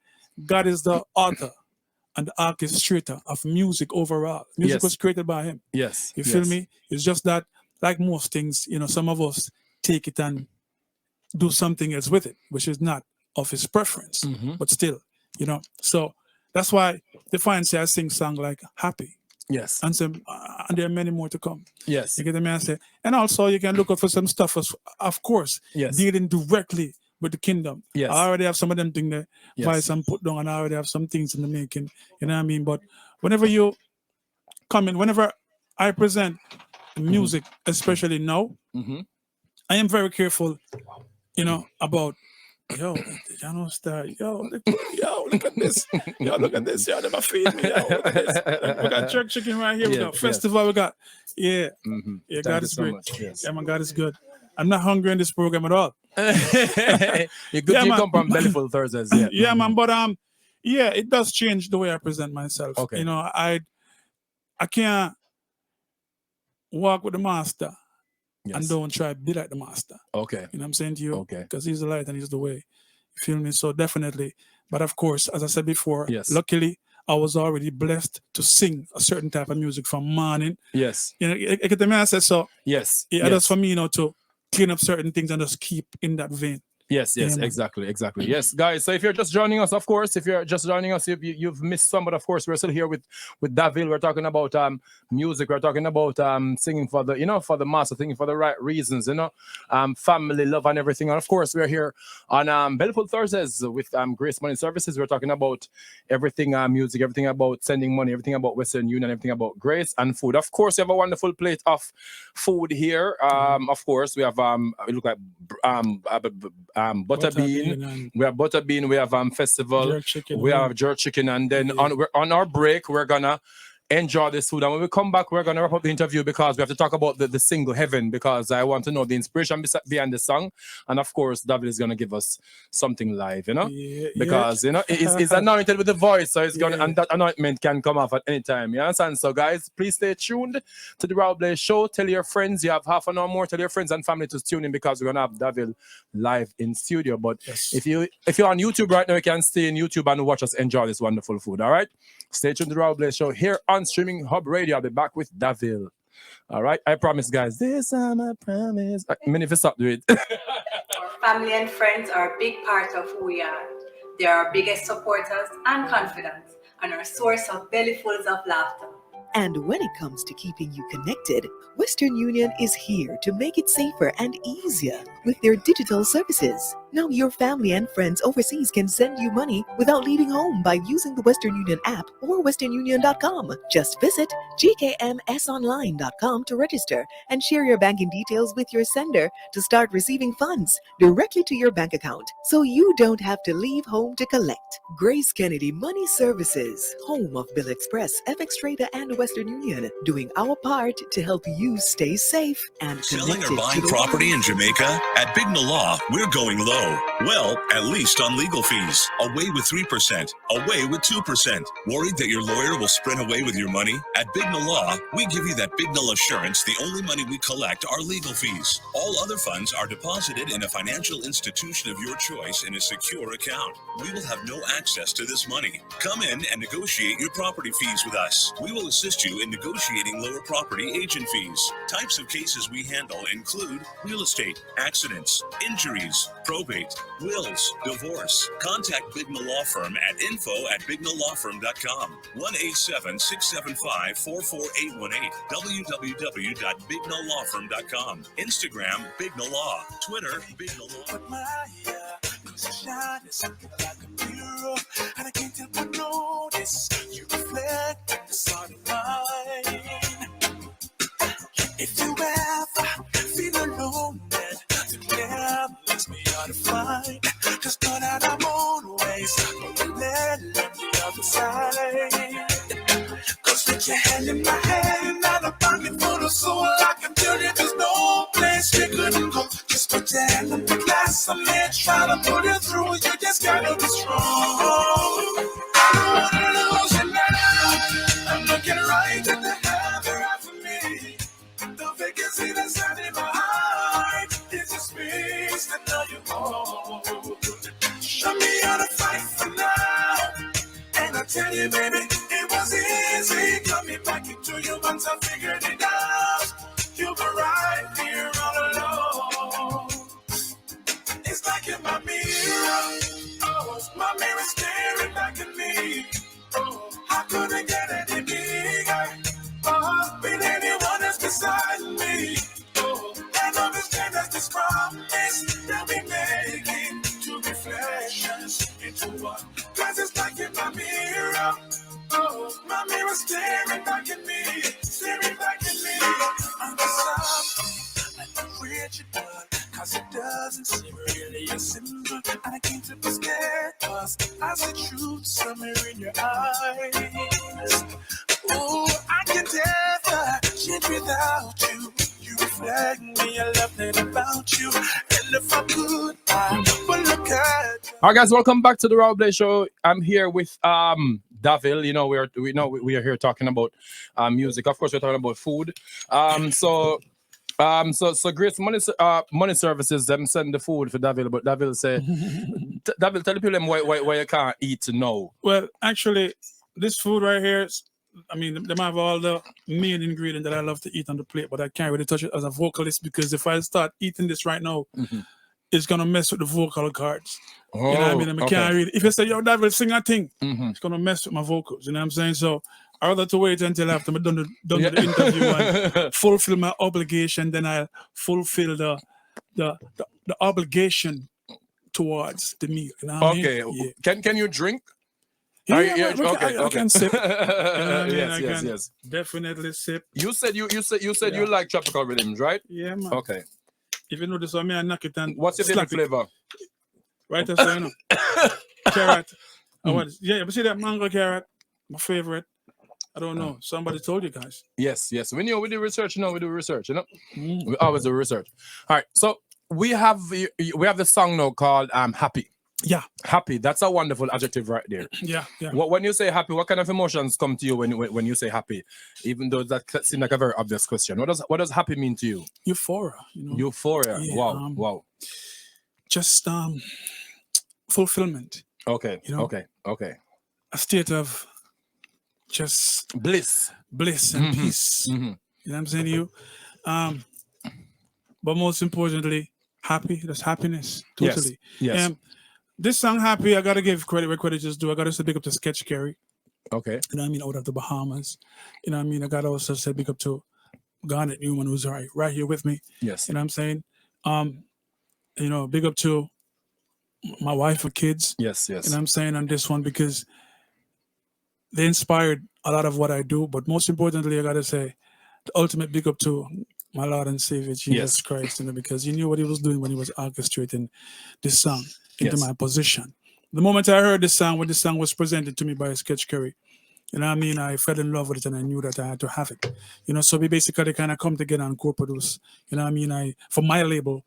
God is the author and the orchestrator of music overall. Music Yes. was created by him. Yes. You feel Yes. me? It's just that, like most things, you know, some of us take it and do something else with it, which is not of his preference, Mm-hmm. but still, you know. So that's why the fine say I sing song like Happy. Yes. And there are many more to come. Yes. You get the man say. And also you can look up for some stuff, of course, Yes. dealing directly with the kingdom. Yes. I already have some of them things there, Yes. vice and put down, and I already have some things in the making. You know what I mean? But whenever you come in, whenever I present music, especially now, Mm-hmm. I am very careful, you know, about star. Look at this. Look at this. Never feed me. Look at this. We got jerk chicken right here. We got festival. We got Mm-hmm. yeah. Thank God you is so great. much. Yes. Yeah, man, God is good. I'm not hungry in this program at all. you Yeah, man. come from Bellyful Thursdays. Yeah. Yeah, man. But yeah, it does change the way I present myself. Okay. You know, I can't walk with the master and Yes. don't try to be like the master. Okay. You know what I'm saying to you? Okay. Because he's the light and he's the way. You feel me? So definitely. But of course, as I said before, Yes. luckily, I was already blessed to sing a certain type of music from morning. Yes. You know, I get the man said so. Yes. Yeah, Yes. that's for me, you know, to clean up certain things and just keep in that vein. Yes, Yeah, man. exactly. Yes, guys. So if you're just joining us, of course, you've missed some, but of course, we're still here with Davil. We're talking about music. We're talking about singing for the master, singing for the right reasons, family, love, and everything. And of course, we're here on Bellyful Thursdays with Grace Money Services. We're talking about everything music, everything about sending money, everything about Western Union, everything about grace and food. Of course, we have a wonderful plate of food here. Of course, we have we look like butter bean. and We have butter bean. We have festival. jerk chicken. We have jerk chicken, and then Yeah. on our break, we're gonna enjoy this food. And when we come back, we're gonna wrap up the interview because we have to talk about the single Heaven, because I want to know the inspiration behind the song. And of course, David is gonna give us something live, Yeah, because he's anointed with the voice, so it's gonna, Yeah. and that anointment can come off at any time. You understand? So guys, please stay tuned to the Raúl Blaze Show. Tell your friends, you have half an hour more. Tell your friends and family to tune in, because we're gonna have David live in studio. But Yes. if you're on YouTube right now, you can stay in YouTube and watch us enjoy this wonderful food. All right, stay tuned to the Raúl Blaze Show here on Streaming Hub Radio. I'll be back with David. All right, I promise, guys. This time I promise. Many of us stop doing it. Our family and friends are a big part of who we are. They are our biggest supporters and confidants, and our source of bellyfuls of laughter. And when it comes to keeping you connected, Western Union is here to make it safer and easier with their digital services. Now your family and friends overseas can send you money without leaving home by using the Western Union app or westernunion.com. Just visit gkmsonline.com to register and share your banking details with your sender to start receiving funds directly to your bank account, so you don't have to leave home to collect. Grace Kennedy Money Services, home of Bill Express, FX Trader, and Western Union, doing our part to help you stay safe and Selling connected or buying to the property world. in Jamaica? At Bignell Law, we're going low. Well, at least on legal fees. Away with 3%. Away with 2%. Worried that your lawyer will sprint away with your money? At Bignell Law, we give you that Bignell assurance the only money we collect are legal fees. All other funds are deposited in a financial institution of your choice in a secure account. We will have no access to this money. Come in and negotiate your property fees with us. We will assist you in negotiating lower property agent fees. Types of cases we handle include real estate, accidents, injuries, probate, wills, divorce. Contact Bignell Law Firm at info@bignelllawfirm.com. 1-877-675-44818. www.bignelllawfirm.com. Instagram Bignell Law. Twitter Bignell Law. But my cause you shine is something like a mirror, and I can't help but notice you reflect the sun in mine. If you ever feel alone, then the glare makes me hard to find. Just know that I'm always there on the other side. Cause with your hand in my hand and a pocket full of soul, I can tell you there's no place you couldn't go. Just put hand on the glass, I'm here trying to put it through. You just gotta be strong. I don't wanna lose you now. I'm looking right at the hand they're out for me. The vacancy that's out in my heart is a space that now you hold. Show me how to fight for now. And I tell you, baby, it was easy coming back into you once I figured it out. You were right here all alone. It's like you're my mirror. Oh, my mirror staring back at me. Oh, I couldn't get any bigger. Oh, with anyone else beside me. Oh, and understand that this promise that we making two reflections into one. Cause it's like in my mirror. Oh, my mirror staring back at me. Staring back at me. I'm sorry, like the rigid one. Cause it doesn't seem really as simple. I can't to be scared. Cause I see truth somewhere in your eyes. Oh, I can never change without you. You reflect me, I love that about you. And if I could, I would look at you. All right, guys, welcome back to the Raúl Blaze Show. I'm here with Davil. You know, we are here talking about music. Of course, we're talking about food. So Grace money services them send the food for Davil, but Davil say, Davil, tell the people them why you can't eat now. Well, actually, this food right here, I mean, they have all the main ingredient that I love to eat on the plate, but I can't really touch it as a vocalist because if I start eating this right now, it's gonna mess with the vocal cards. You know what I mean? I can't really. If you say, "Yo, David, sing a thing," it's gonna mess with my vocals. You know what I'm saying? So I rather to wait until after I'm done the interview and fulfill my obligation. Then I'll fulfill the obligation towards the meal. You know what I mean? Okay. Can you drink? Yeah, okay. I can sip. You know what I mean? Yes. Definitely sip. You said you like tropical rhythms, right? Yeah, man. Okay. If you know this one, I knock it and what's your favorite flavor? Right, so you know. Carrot. Yeah, but see that mango carrot, my favorite. I don't know. Somebody told you guys. Yes. We do research, you know. We always do research. All right. So we have the song now called Happy. Yeah. Happy. That's a wonderful adjective right there. Yeah. When you say happy, what kind of emotions come to you when you say happy? Even though that seems like a very obvious question. What does happy mean to you? Euphoria. You know? Euphoria. Yeah, Wow. Just fulfillment. Okay. You know? Okay. A state of just bliss and peace. You know what I'm saying to you? But most importantly, happy. That's happiness. Totally. Yes. This song, Happy, I gotta give credit where credit is due. I gotta say big up to Sketch Carey. Okay. You know what I mean? Out of the Bahamas. You know what I mean? I gotta also say big up to Garnet Newman, who's right here with me. Yes. You know what I'm saying? You know, big up to my wife and kids. Yes. You know what I'm saying on this one because they inspired a lot of what I do. But most importantly, I gotta say the ultimate big up to my Lord and Savior Jesus Christ, you know, because he knew what he was doing when he was orchestrating this song into my position. The moment I heard this song, when the song was presented to me by Sketch Curry, you know what I mean, I fell in love with it and I knew that I had to have it. You know, so we basically kind of come together and co-produce. You know what I mean? For my label,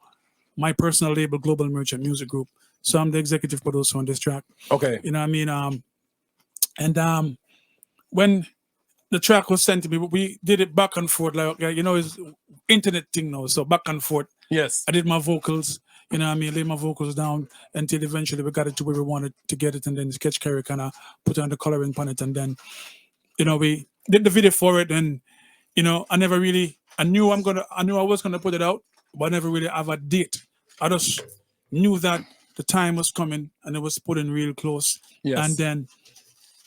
my personal label, Global Merchant Music Group. So I'm the executive producer on this track. Okay. You know what I mean? When the track was sent to me, we did it back and forth, like, you know, it's internet thing now, so back and forth. Yes. I did my vocals, you know what I mean, laid my vocals down until eventually we got it to where we wanted to get it, and then Sketch Carey kind of put on the coloring on it, and then, you know, we did the video for it, and, you know, I knew I was gonna put it out, but I never really have a date. I just knew that the time was coming and it was put in real close. Yes. And then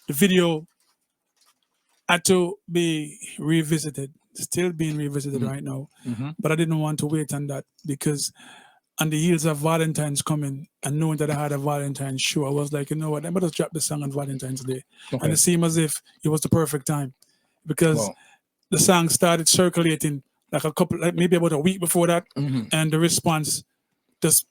the video had to be revisited, still being revisited right now. But I didn't want to wait on that because on the heels of Valentine's coming and knowing that I had a Valentine's show, I was like, you know what, I better drop the song on Valentine's Day. Okay. And it seemed as if it was the perfect time because the song started circulating like maybe about a week before that. And the response just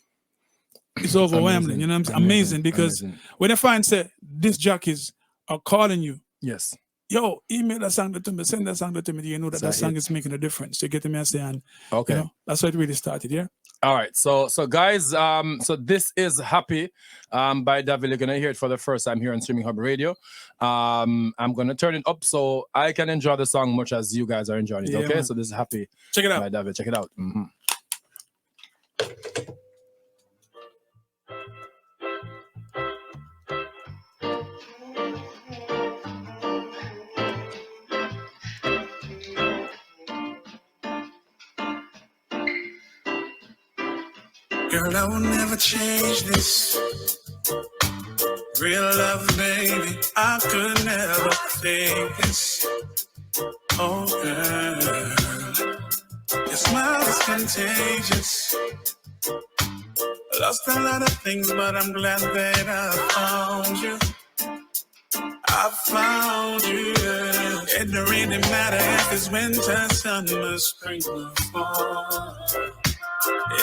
is overwhelming. Amazing. You know what I'm saying? Amazing because when I find say these jockeys are calling you, yes, yo, email that song to me, send that song to me. You know that that song is making a difference. You get me? And Okay. you know, that's how it really started. Yeah. All right, so guys, so this is Happy by David. You're gonna hear it for the first time here on Streaming Hub Radio. I'm gonna turn it up so I can enjoy the song much as you guys are enjoying it. Yeah, Okay, man. so this is Happy Check it out. by David. Check it out. Mhm. Girl, I will never change this. Real love, baby, I could never fake this. Oh, girl, your smile is contagious. Lost a lot of things, but I'm glad that I found you. I found you. It don't really matter if it's winter, summer, spring, or fall.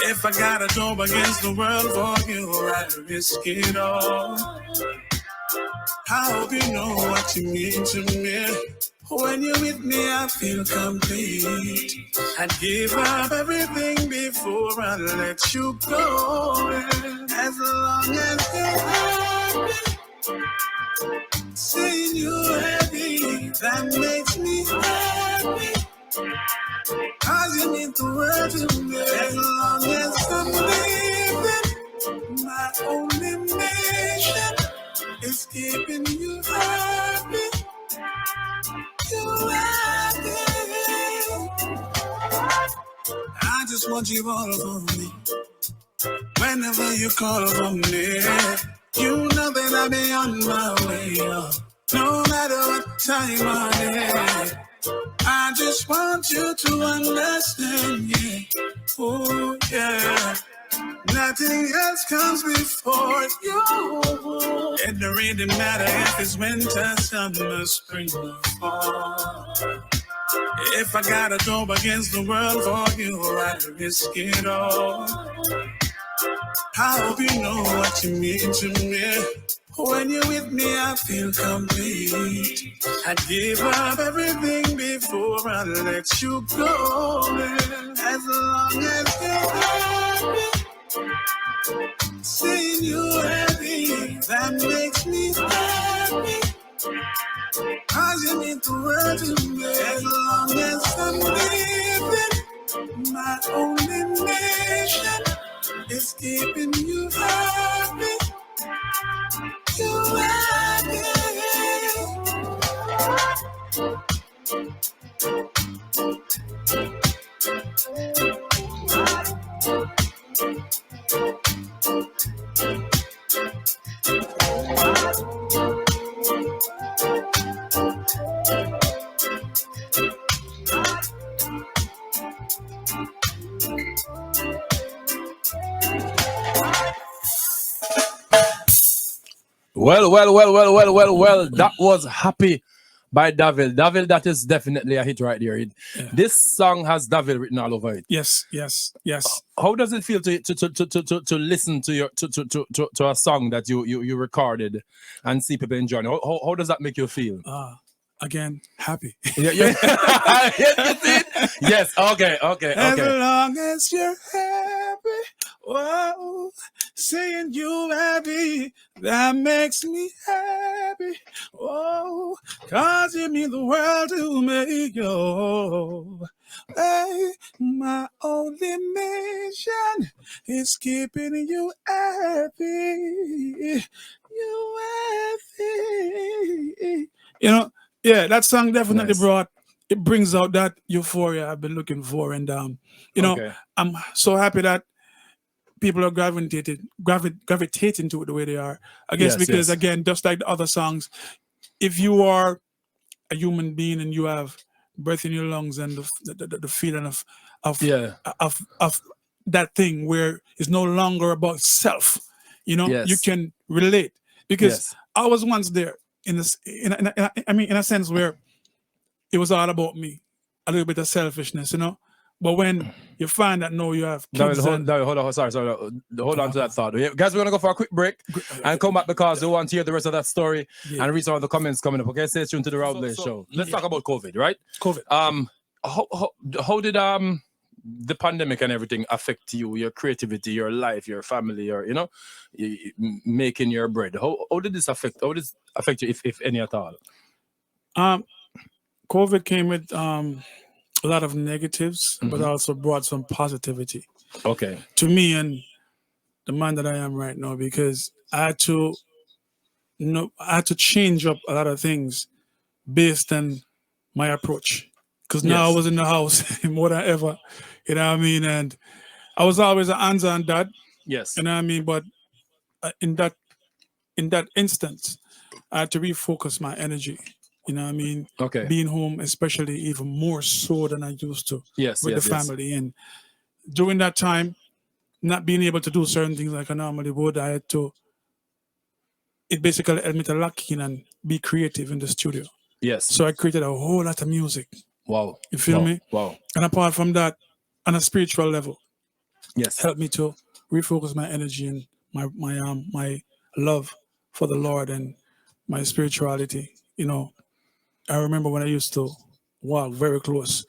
If I gotta go against the world for you, I'd risk it all. I hope you know what you mean to me. When you're with me, I feel complete. I'd give up everything before I let you go. As long as you're happy, seeing you happy, that makes me happy. Cause you mean the world to me. As long as I'm living, my only mission is keeping you happy. You happy. I just want you all over me. Whenever you call for me, you know that I'll be on my way up. No matter what time of day, I just want you to understand, yeah. Oh, yeah. Nothing else comes before you. It don't really matter if it's winter, summer, spring, or fall. If I gotta go against the world for you, I'd risk it all. I hope you know what you mean to me. When you're with me, I feel complete. I'd give up everything before I let you go. As long as you're happy, seeing you happy, that makes me happy. Cause you mean the world to me. As long as I'm living, my only mission is keeping you happy. You happy. Well. That was Happy by David. David, that is definitely a hit right there. This song has David written all over it. Yes. How does it feel to listen to your to a song that you recorded and see people enjoying? How does that make you feel? Again, happy. Yeah. You see it? Yes. Okay. As long as you're happy, whoa, seeing you happy, that makes me happy. Whoa, cause you mean the world to me, yo. Hey, my only mission is keeping you happy. You happy. You know, yeah, that song definitely brings out that euphoria I've been looking for. And, you know, I'm so happy that people are gravitating to it the way they are. I guess because, again, just like the other songs, if you are a human being and you have breath in your lungs and the feeling of that thing where it's no longer about self, you know, you can relate. Because I was once there. In a sense where it was all about me, a little bit of selfishness, you know. But when you find that no, you have Daryl, kids and hold on, sorry, hold on to that thought. Yeah, guys, we're gonna go for a quick break and come back because we want to hear the rest of that story and read some of the comments coming up. Okay, stay tuned to the Raúl Blaze show. Let's talk about COVID, right? COVID. How did the pandemic and everything affect you, your creativity, your life, your family, or making your bread? How did this affect? How did this affect you, if any at all? COVID came with a lot of negatives, but also brought some positivity. Okay. To me and the man that I am right now, because I had to change up a lot of things based on my approach. Because now I was in the house more than ever, you know what I mean? And I was always an hands-on dad. Yes. You know what I mean? But in that instance, I had to refocus my energy. You know what I mean? Okay. Being home, especially even more so than I used to with the family. And during that time, not being able to do certain things like I normally would, I had to, it basically helped me to lock in and be creative in the studio. Yes. So I created a whole lot of music. Wow. You feel me? Wow. And apart from that, on a spiritual level, yes, helped me to refocus my energy and my love for the Lord and my spirituality. You know, I remember when I used to walk very close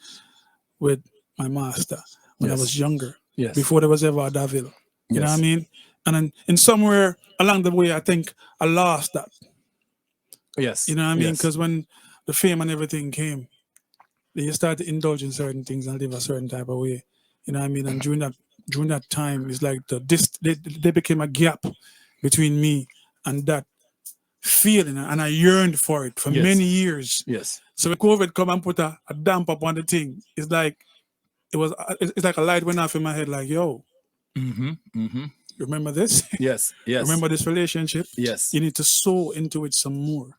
with my master when I was younger. Yes. Before there was ever a Davil. You know what I mean? And then in somewhere along the way, I think I lost that. Yes. You know what I mean? Because when the fame and everything came, then you start to indulge in certain things and live a certain type of way. You know what I mean? And during that time, it's like they became a gap between me and that feeling, and I yearned for it for many years. Yes. So when COVID come and put a damp up on the thing, it's like a light went off in my head. Like, yo, remember this? Yes. Yes. Remember this relationship? Yes. You need to sow into it some more.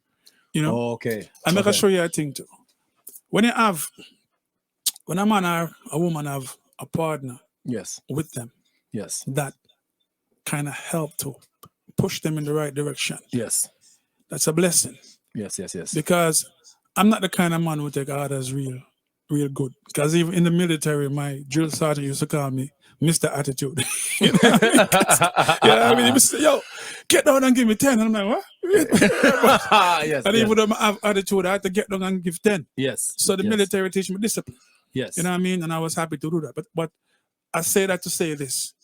You know? Okay. I'm gonna show you a thing too. When a man or a woman have a partner, with them, that kind of help to push them in the right direction. Yes. That's a blessing. Yes. Because I'm not the kind of man who take orders real good. Because even in the military, my drill sergeant used to call me Mr. Attitude. You know what I mean? He would say, yo, get down and give me 10. And I'm like, what? And even though I have attitude, I had to get down and give 10. Yes. So the military teach me discipline. Yes. You know what I mean? And I was happy to do that. But I say that to say this.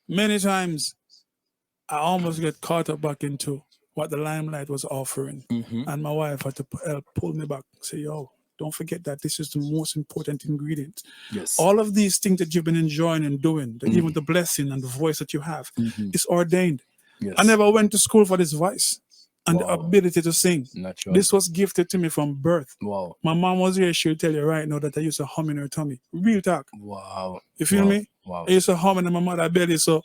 Many times, I almost get caught up back into what the limelight was offering. And my wife had to pull me back and say, yo, don't forget that this is the most important ingredient. Yes. All of these things that you've been enjoying and doing, even the blessing and the voice that you have, is ordained. Yes. I never went to school for this voice and the ability to sing. Natural. This was gifted to me from birth. Wow. My mom was here, she'll tell you right now that I used to hum in her tummy. Real talk. Wow. You feel me? Wow. I used to hum in my mother's belly. So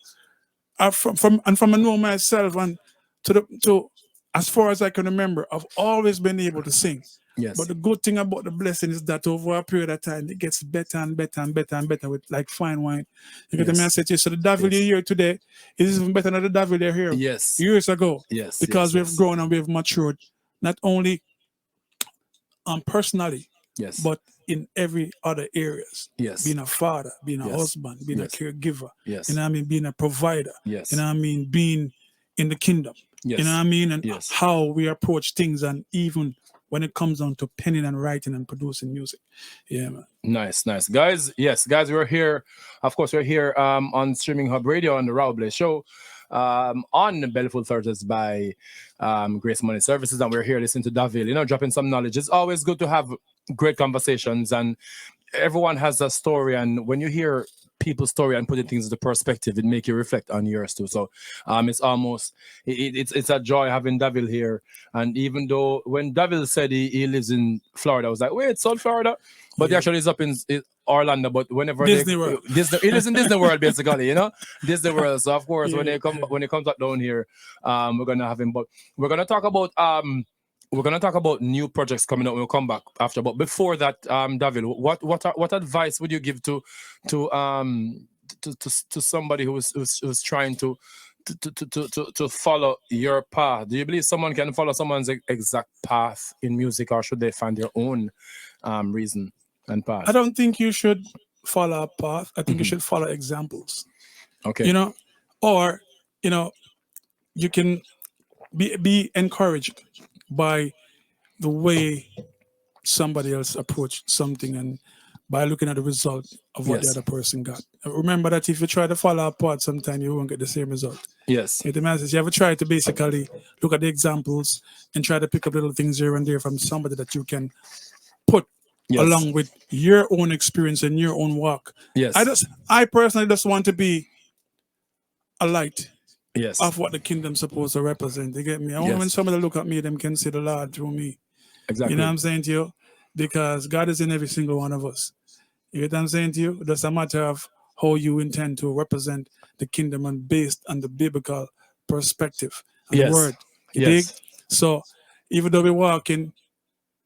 from I know myself and to as far as I can remember, I've always been able to sing. Yes. But the good thing about the blessing is that over a period of time, it gets better and better and better and better with like fine wine. You get the message? So the devil you're here today is even better than the devil you're here years ago. Yes. Because we've grown and we've matured, not only personally, but in every other areas. Yes. Being a father, being a husband, being a caregiver. Yes. You know what I mean? Being a provider. Yes. You know what I mean? Being in the kingdom. Yes. You know what I mean? And how we approach things, and even when it comes down to penning and writing and producing music. Yeah, man. Nice. Guys, we're here. Of course, we're here on Streaming Hub Radio on the Raúl Blaze show on Bellyful Thursdays by Grace Money Services. And we're here listening to Davil, dropping some knowledge. It's always good to have great conversations, and everyone has a story. And when you hear people's story and putting things into perspective, it make you reflect on yours too. So it's almost it's a joy having Davil here. And even though when Davil said he lives in Florida, I was like, wait, South Florida, but he actually is up in Orlando. But whenever Disney World, he lives in Disney World basically, Disney World. So of course when he comes up down here, we're gonna have him. But we're gonna talk about new projects coming up when we come back after. But before that, Davil, what advice would you give to somebody who's trying to follow your path? Do you believe someone can follow someone's exact path in music, or should they find their own reason and path? I don't think you should follow a path. I think you should follow examples. Okay. You know, or you know, you can be encouraged by the way somebody else approached something and by looking at the result of what the Yes. other person got. Remember that if you try to follow a path, sometimes you won't get the same result. Yes. The message, you ever try to basically look at the examples and try to pick up little things here and there from somebody that you can put Yes. along with your own experience and your own walk. Yes. I personally just want to be a light Yes. of what the kingdom's supposed to represent. You get me? Only Yes. when somebody look at me, them can see the Lord through me. Exactly. You know what I'm saying to you? Because God is in every single one of us. You get what I'm saying to you? It's a matter of how you intend to represent the kingdom and based on the biblical perspective and Yes. the word. You Yes. dig? So even though we're walking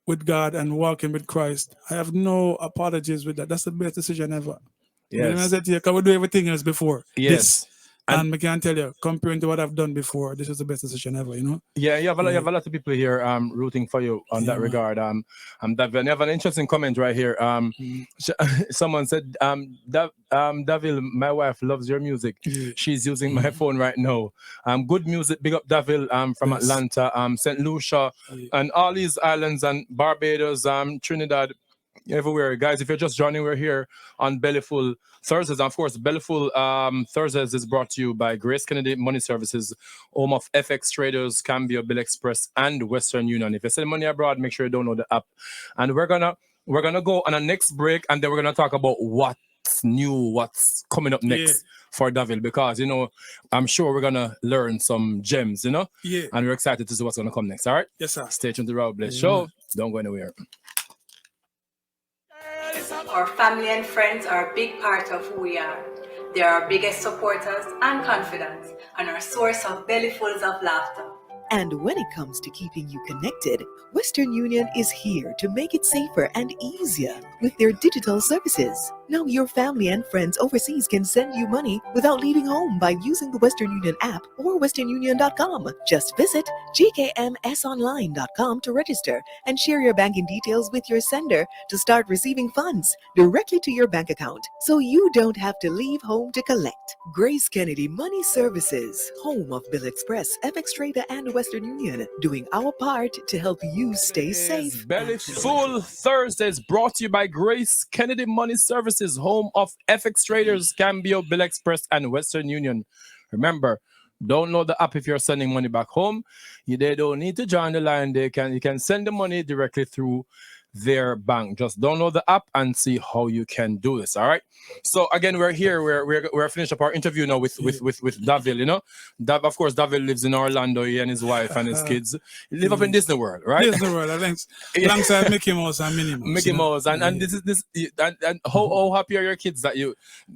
with God and walking with Christ, I have no apologies with that. That's the best decision ever. You know what I'm Yes. saying to you? Because we do everything else before. Yes. This. And I can tell you, comparing to what I've done before, this is the best decision ever, you know? Yeah, you have a lot of people here rooting for you on that man. regard. David, you have an interesting comment right here. Someone said, Davil, my wife loves your music. Yeah. She's using my phone right now. Good music, big up Davil from Yes. Atlanta, St. Lucia, and all these islands and Barbados, Trinidad, everywhere. Guys, if you're just joining, we're here on Bellyful Thursdays. And of course, Bellyful Thursdays is brought to you by Grace Kennedy Money Services, home of FX Traders, Cambio, Bill Express, and Western Union. If you send money abroad, make sure you download the app. And we're gonna go on a next break, and then we're gonna talk about what's new, what's coming up next for Davil, because I'm sure we're gonna learn some gems, Yeah. and we're excited to see what's gonna come next. All right? Yes, sir. Stay tuned to the Raúl Bless Show. Don't go anywhere. Our family and friends are a big part of who we are. They are our biggest supporters and confidants, and our source of bellyfuls of laughter. And when it comes to keeping you connected, Western Union is here to make it safer and easier with their digital services. Now your family and friends overseas can send you money without leaving home by using the Western Union app or westernunion.com. Just visit gkmsonline.com to register and share your banking details with your sender to start receiving funds directly to your bank account, so you don't have to leave home to collect. Grace Kennedy Money Services, home of Bill Express, FX Trader, and Western Union, doing our part to help you stay safe. Bellyful Thursdays brought to you by Grace Kennedy Money Services, home of FX Traders, Cambio, Bill Express, and Western Union. Remember, download the app if you're sending money back home. They don't need to join the line. You can send the money directly through their bank. Just download the app and see how you can do this. All right. So again, we're here. We're finished up our interview now with Davil. Of course, Davil lives in Orlando. He and his wife and his kids live up in Disney World, right? Disney World, I think, alongside Mickey Mouse and Minnie Mouse. Mickey Mouse, and this and how happy are your kids that you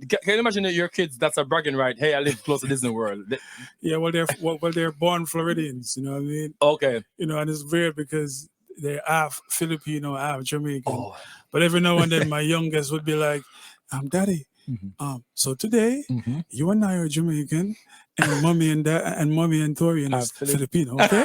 can you imagine that your kids, that's a bragging right? Hey, I live close to Disney World. Yeah, they're born Floridians. You know what I mean? Okay. And it's weird because they're half Filipino, half Jamaican. But every now and then, my youngest would be like, Daddy, so today, you and I are Jamaican, and mommy and Torian is Filipino, okay?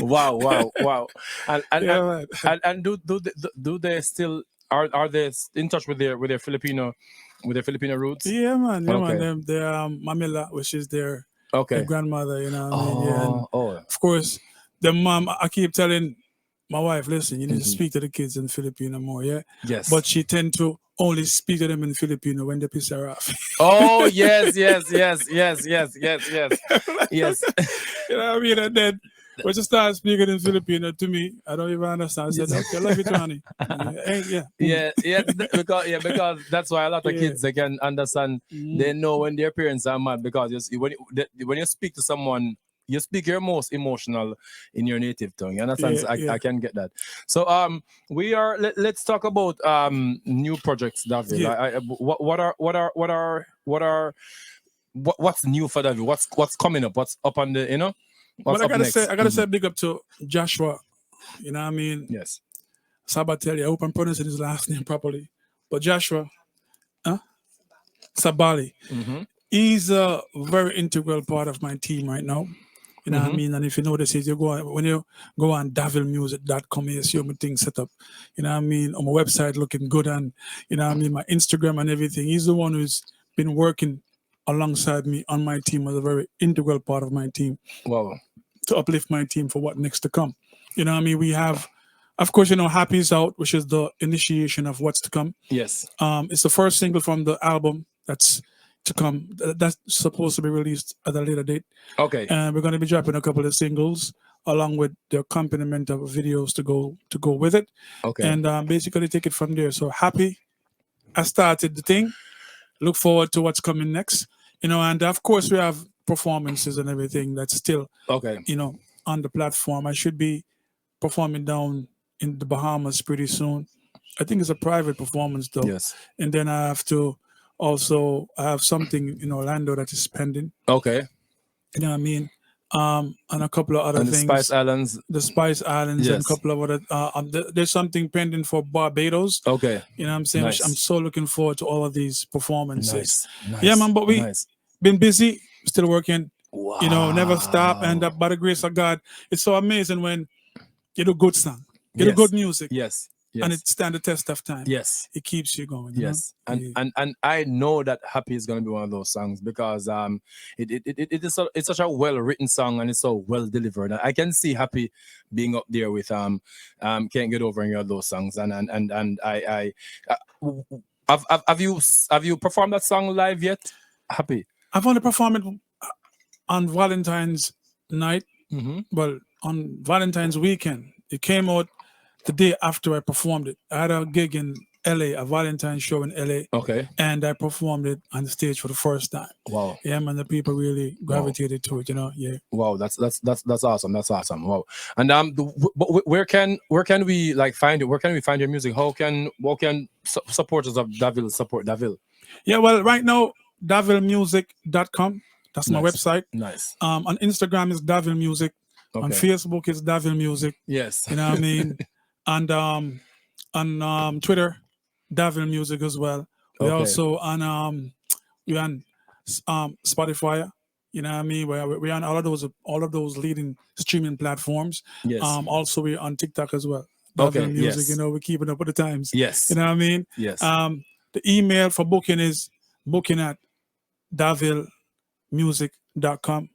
Wow. And do they still are they in touch with their Filipino roots? Yeah, man. Okay. They're Mamila, which is their grandmother, you know what I mean? And of course, the mom, I keep telling my wife, listen, you need to speak to the kids in Filipino more, yeah? Yes. But she tend to only speak to them in Filipino when they piss her off. Oh, yes. Yes. You know what I mean? And then when she starts speaking in Filipino to me, I don't even understand. I said, okay, love you, Tony. Because that's why a lot of kids, they can understand. They know when their parents are mad, because when you speak to someone, you speak your most emotional in your native tongue. You understand? I can get that. So we are. Let's talk about new projects, David. Yeah. What's new for David? What's coming up? What's up on the What's but I gotta next? say big up to Joshua. You know what I mean? Yes. Sabatelli. I hope I'm pronouncing his last name properly. But Joshua, Sabali. He's a very integral part of my team right now. You know what I mean? And if you notice it, when you go on davilmusic.com, you see my thing set up. You know what I mean? On my website looking good, and you know what I mean, my Instagram and everything. He's the one who's been working alongside me on my team, as a very integral part of my team. Wow. To uplift my team for what next to come. You know what I mean? We have, of course, you know, Happy's out, which is the initiation of what's to come. Yes. It's the first single from the album that's to come. That's supposed to be released at a later date. Okay. And we're going to be dropping a couple of singles along with the accompaniment of videos to go with it. Okay. And basically take it from there. So Happy, I started the thing. Look forward to what's coming next. You know, and of course we have performances and everything that's still, okay, you know, on the platform. I should be performing down in the Bahamas pretty soon. I think it's a private performance though. Yes. And then I have to also, I have something in Orlando that is pending. Okay. You know what I mean? And a couple of other and things. The Spice Islands. The Spice Islands, yes. and a couple of other. There's something pending for Barbados. Okay. You know what I'm saying? Nice. I'm so looking forward to all of these performances. Nice. Yeah, man, but we been busy, still working. Wow. You know, never stop. And by the grace of God, it's so amazing when you do good song, you do good music. Yes. Yes. And it stand the test of time. Yes. It keeps you going. Yes. You know? And I know that Happy is going to be one of those songs because it's such a well written song and it's so well delivered. I can see Happy being up there with Can't Get Over Any of those songs. And I have you performed that song live yet? Happy. I've only performed it on Valentine's night. Well, on Valentine's weekend. It came out the day after I performed it. I had a gig in LA, a Valentine's show in LA. Okay. And I performed it on the stage for the first time. Wow. Yeah, man, the people really gravitated to it, you know. Yeah. Wow, that's awesome. That's awesome. Wow. And where can we like find it? Where can we find your music? How can supporters of Davil support Davil? Yeah, well, right now, davilmusic.com. That's my website. Nice. On Instagram is Davil Music. Okay. On Facebook is Davil Music. Yes. You know what I mean? And on Twitter, Davil Music as well. We also on Spotify. You know what I mean? We're on all of those leading streaming platforms. Yes. Also we're on TikTok as well. Davil Music. Yes. You know, we're keeping up with the times. Yes. You know what I mean? Yes. The email for booking is booking@davilmusic.com.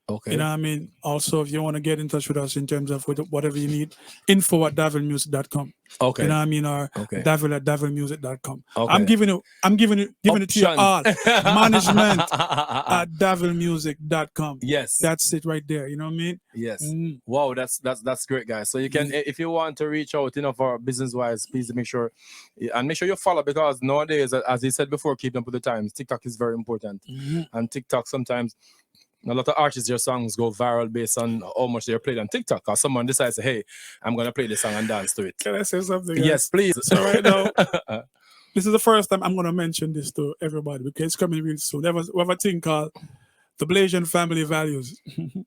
Okay. You know what I mean? Also, if you want to get in touch with us in terms of whatever you need, info@davilmusic.com. Okay. You know what I mean? Or davil@davilmusic.com. Okay. I'm giving it to you all. Management at davilmusic.com. Yes. That's it right there. You know what I mean? Yes. Wow, that's great, guys. So you can, if you want to reach out, you know, for business wise, please make sure you follow, because nowadays, as he said before, keep up with the times. TikTok is very important, and TikTok sometimes. A lot of artists, their songs go viral based on how much they're played on TikTok. Or someone decides, hey, I'm going to play this song and dance to it. Can I say something? Yes, please. So right now, this is the first time I'm going to mention this to everybody because it's coming real soon. We have a thing called the Blasian Family Values.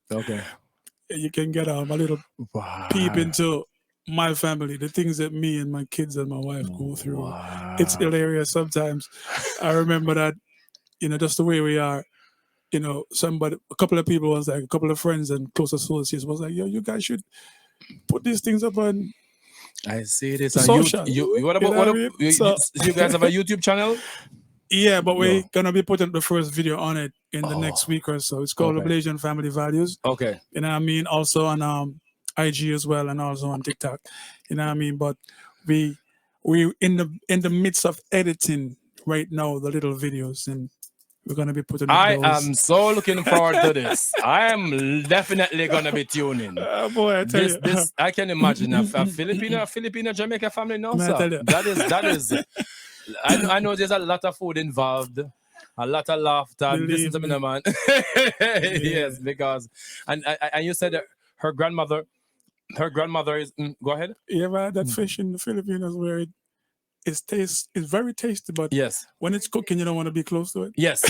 Okay. You can get a little peep into my family, the things that me and my kids and my wife go through. Wow. It's hilarious sometimes. I remember that, you know, just the way we are. You know, a couple of people was like, a couple of friends and close associates was like, yo, you guys should put these things up on. I see this on social. You guys have a YouTube channel? Yeah, but we're gonna be putting the first video on it in the next week or so. It's called the Blasian Family Values. Okay. You know what I mean? Also on IG as well, and also on TikTok. You know what I mean? But we in the midst of editing right now the little videos, and we're going to be putting I am so looking forward to this. I am definitely going to be tuning. Boy, I tell you. I can imagine a Filipino Jamaica family now, sir. That is I know there's a lot of food involved, a lot of laughter. Listen to me, man. Yes, because and you said that her grandmother is go ahead. Yeah, man, that fish in the Philippines where it's very tasty, but yes, when it's cooking, you don't want to be close to it. Yes.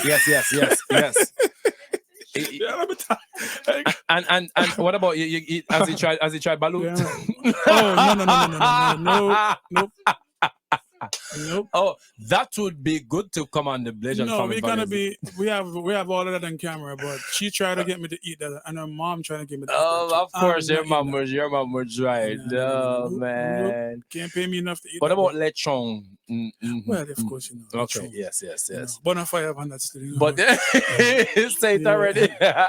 And what about you? Has he tried balut? Yeah. Oh no. Nope. Oh, that would be good to come on the Blazing No, Family we're gonna Values. be. We have all of that on camera, but she tried to get me to eat that, and her mom trying to get me to eat Oh, that. of course, I'm not eating that. your mom was right. Oh, Nope. man. Can't pay me enough to eat What that. about bro. lechon? Well, of course, you know. Okay, true. yes. You know, bonfire on that still. You know. But say it Yeah. already. Yeah.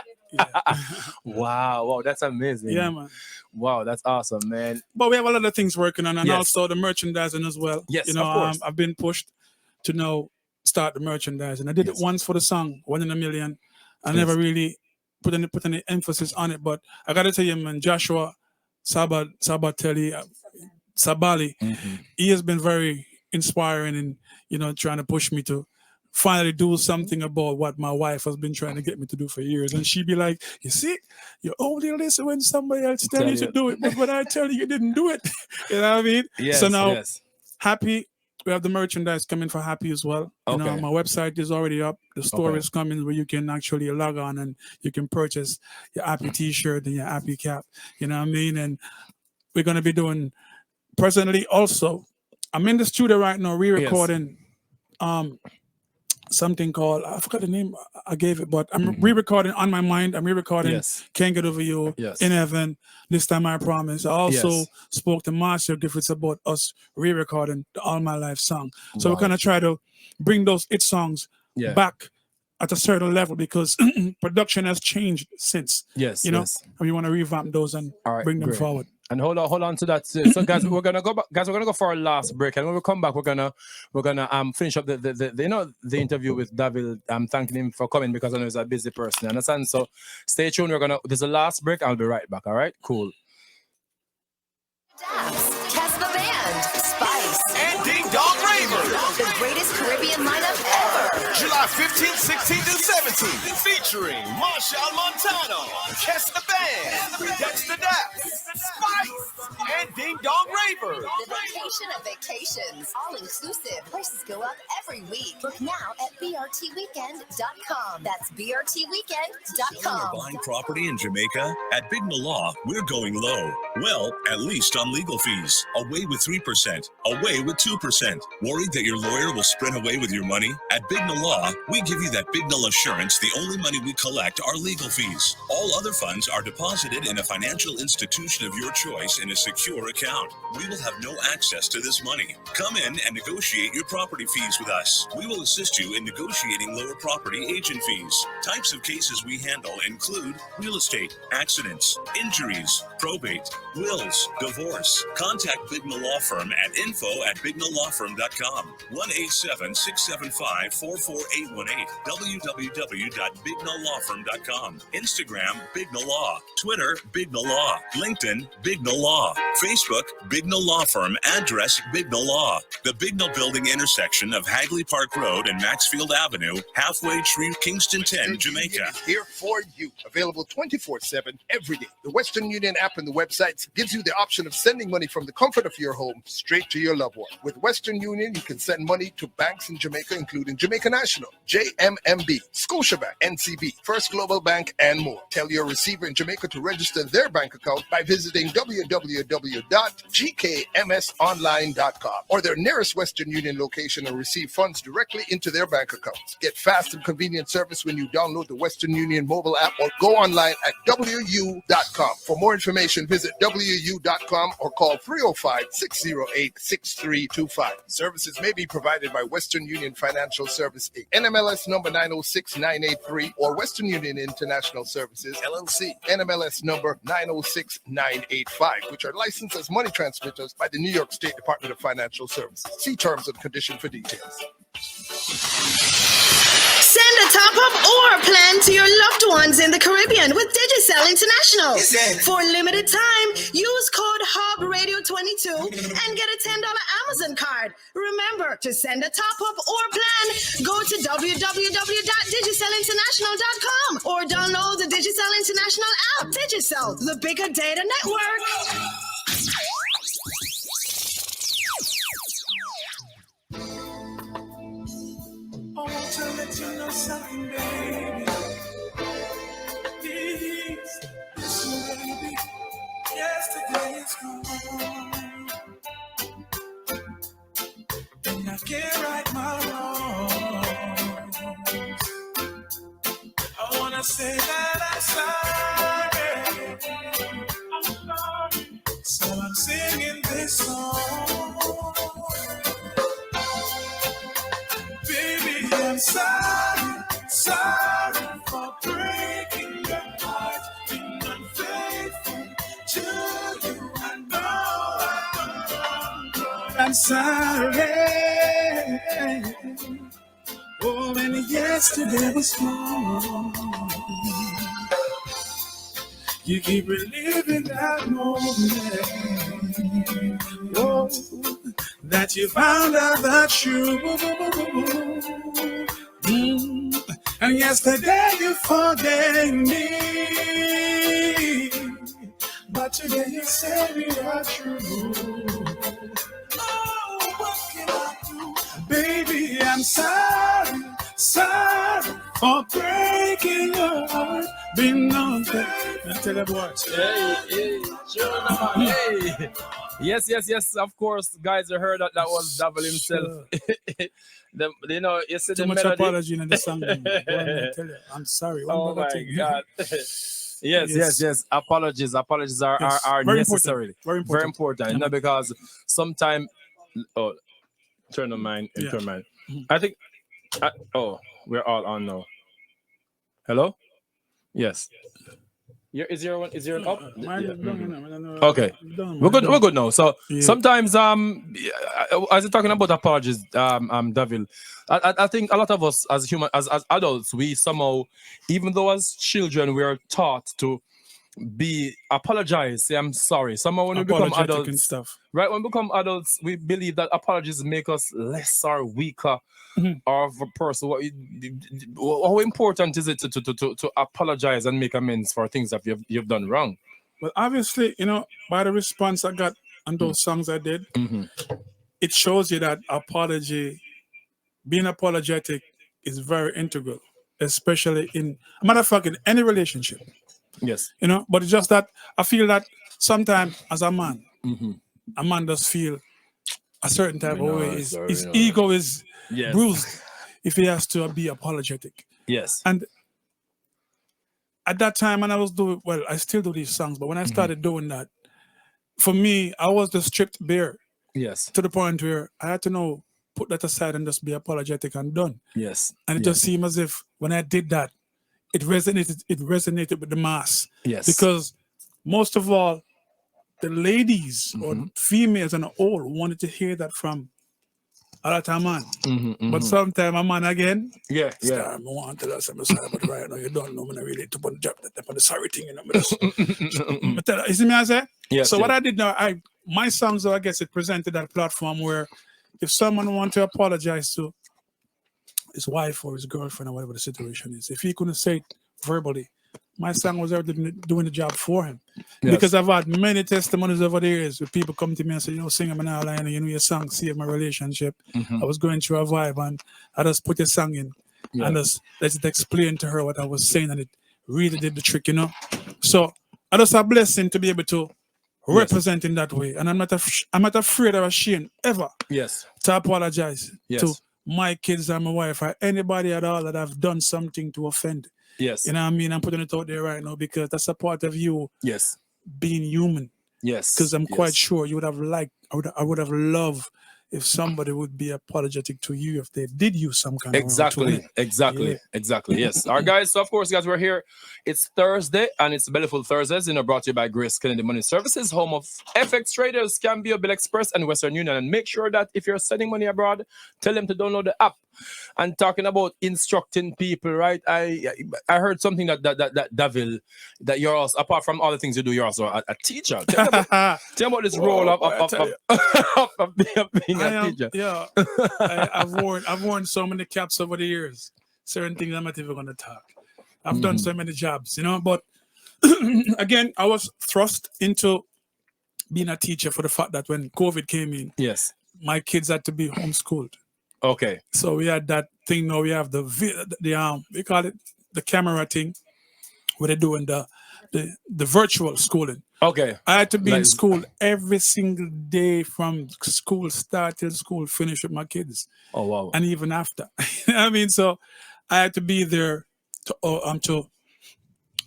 Wow, that's amazing. Yeah, man. Wow, that's awesome, man. But we have a lot of things working on, and Yes. also the merchandising as well. Yes, you know, of course. I've been pushed to now start the merchandising. I did it once for the song, 1 in a Million. I never really put any emphasis on it, but I got to tell you, man, Joshua Sabali, he has been very inspiring and, you know, trying to push me to finally do something about what my wife has been trying to get me to do for years. And she'd be like, you see, you only listen when somebody else tell you to do it, but when I tell you, you didn't do it. You know what I mean? Yes, So now, yes. Happy, we have the merchandise coming for Happy as well. You know, Okay. my website is already up. The store Okay. is coming where you can actually log on and you can purchase your Happy t-shirt and your Happy cap. You know what I mean? And we're going to be doing, presently also, I'm in the studio right now re-recording something called, I forgot the name I gave it, but I'm re-recording On My Mind. I'm re-recording Yes. Can't Get Over You, Yes. In Heaven, This Time I Promise. I also Yes. spoke to Marcia Griffiths about us re-recording the All My Life song. So Wow. we're going to try to bring those hit songs back at a certain level because production has changed since. Yes, You know, yes. and we want to revamp those and All right, bring them great. forward. And hold on to that. So guys, we're gonna go back. Guys, we're gonna go for our last break, and when we come back, we're gonna finish up the interview with David. I'm thanking him for coming because I know he's a busy person. You understand? So stay tuned. There's a last break. I'll be right back. All right, cool. Casper Band, Spice, And Ding Dong Raver. the greatest Caribbean lineup ever. July 15th, 16th, and 17th. Featuring Marshall Montano, Kester Band, Dexter Daps, Spice, and Ding Dong Raver. The vacation of vacations, all inclusive. Prices go up every week. Book now at brtweekend.com. That's Selling or brtweekend.com. buying property in Jamaica? At Big Law, we're going low. Well, at least on legal fees. Away with 3%. Away with 2%. Worried that your lawyer will sprint away with your money? At Big Law, we give you that Big Null assurance the only money we collect are legal fees. All other funds are deposited in a financial institution of your choice in a secure account. We will have no access to this money. Come in and negotiate your property fees with us. We will assist you in negotiating lower property agent fees. Types of cases we handle include real estate, accidents, injuries, probate, wills, divorce. Contact Bigna Law Firm at info@bignalawfirm.com. 1-877-675-44818. www.bignalawfirm.com. Instagram Bigna Law. Twitter Bigna Law. LinkedIn Bigna Law. Facebook Bigna Law Firm. Address Bigna Law. The Bigna Building intersection of Hagley Park Road and Maxfield Avenue, halfway through Kingston 10, Jamaica. Is here for you. Available 24/7 every day. The Western Union app and the website gives you the option of sending money from the comfort of your home straight to your loved one. With Western Union, you can send money to banks in Jamaica, including Jamaica National, JMMB, Scotiabank, NCB, First Global Bank, and more. Tell your receiver in Jamaica to register their bank account by visiting www.gkmsonline.com or their nearest Western Union location and receive funds directly into their bank accounts. Get fast and convenient service when you download the Western Union mobile app or go online at wu.com. For more information, visit wu.com or call 305-608-6325. Services may be provided by Western Union Financial Service Inc., NMLS number 906983, or Western Union International Services LLC, NMLS number 906985, which are licensed as money transmitters by the New York State Department of Financial Services. See terms and conditions for details. Send a top-up or plan to your loved ones in the Caribbean with Digicel International. For a limited time, use code HUBRadio22 and get a $10 Amazon card. Remember, to send a top-up or plan, go to www.digicelinternational.com or download the Digicel International app. Digicel, the bigger data network. I want to let you know something, baby. Please, listen, baby. Yesterday is gone, and I I can't right my wrongs. I wanna say that I'm sorry. So I'm singing this song. Baby, I'm sorry for breaking your heart, being unfaithful to you. I know I'm sorry. Oh, and yesterday was wrong. You keep reliving that moment. Oh, that you found out the truth. And yesterday you forgave me. But today you say we are true. Oh, what can I do? Baby, I'm sorry for breaking your heart. Been on that. I tell you what. Hey, sure, hey. Yes, of course, guys. You heard that was Devil himself. You know, you said too the much melody. apology in the song. I tell you, I'm sorry. Oh my God. Yes. Apologies are Very necessary. Important. Very important. You know, because sometimes. Oh, turn on mine and turn mine. I think. We're all on now. Hello. Yes. Is your one up? Okay. We're good now. So sometimes as you're talking about apologies, Devil, I think a lot of us as adults, we somehow, even though as children we are taught to apologize, say I'm sorry. Somehow when we become adults and stuff. Right, when we become adults, we believe that apologies make us less or weaker of a person. How important is it to apologize and make amends for things that you've done wrong? Well, obviously, you know, by the response I got on those songs I did, it shows you that being apologetic is very integral, especially in, a matter of fact, in any relationship. Yes. You know, but it's just that I feel that sometimes as a man, a man does feel a certain type of way. His ego is bruised if he has to be apologetic. Yes. And at that time, when I was doing, well, I still do these songs, but when I started doing that, for me, I was the stripped bear. Yes. To the point where I had to put that aside and just be apologetic and done. Yes. And it just seemed as if when I did that, it resonated with the mass. Yes. Because most of all, the ladies or females and all wanted to hear that from a lot of man. But sometimes a man again, I want to tell us I'm sorry, but right now you don't know when I really to put the job that the sorry thing, you know. You see me I say? Yes. So what I did now, my songs, though, I guess it presented that platform where if someone want to apologize to his wife or his girlfriend or whatever the situation is, if he couldn't say it verbally, my song was already doing the job for him. Yes. Because I've had many testimonies over the years where people come to me and say, you know, sing them an line, you know, your song saved my relationship. I was going through a vibe and I just put a song in and just let it explain to her what I was saying, and it really did the trick, you know. So I just a blessing to be able to represent in that way. And I'm not afraid or ashamed ever to apologize to my kids and my wife or anybody at all that I've done something to offend. Yes. You know what I mean? I'm putting it out there right now because that's a part of you being human. Yes. Because I'm quite sure you would have liked, I would have loved if somebody would be apologetic to you if they did use some kind of Exactly. Yes. All right, guys. So of course, guys, we're here. It's Thursday and it's Bellyful Thursdays, brought to you by Grace Kennedy Money Services, home of FX traders, Cambio, Bill Express, and Western Union. And make sure that if you're sending money abroad, tell them to download the app. And talking about instructing people, right? I heard something that Devil, that you're also, apart from all the things you do, you're also a teacher. Tell me about this role of being a teacher. Yeah, I've worn so many caps over the years. Certain things I'm not even going to talk. I've done so many jobs, you know. But again, I was thrust into being a teacher for the fact that when COVID came in, my kids had to be homeschooled. Okay. So we had that thing. Now we have we call it the camera thing, where they're doing the virtual schooling. Okay. I had to be in Like- school every single day from school start till school finish with my kids. Oh wow. And even after. I mean, so I had to be there to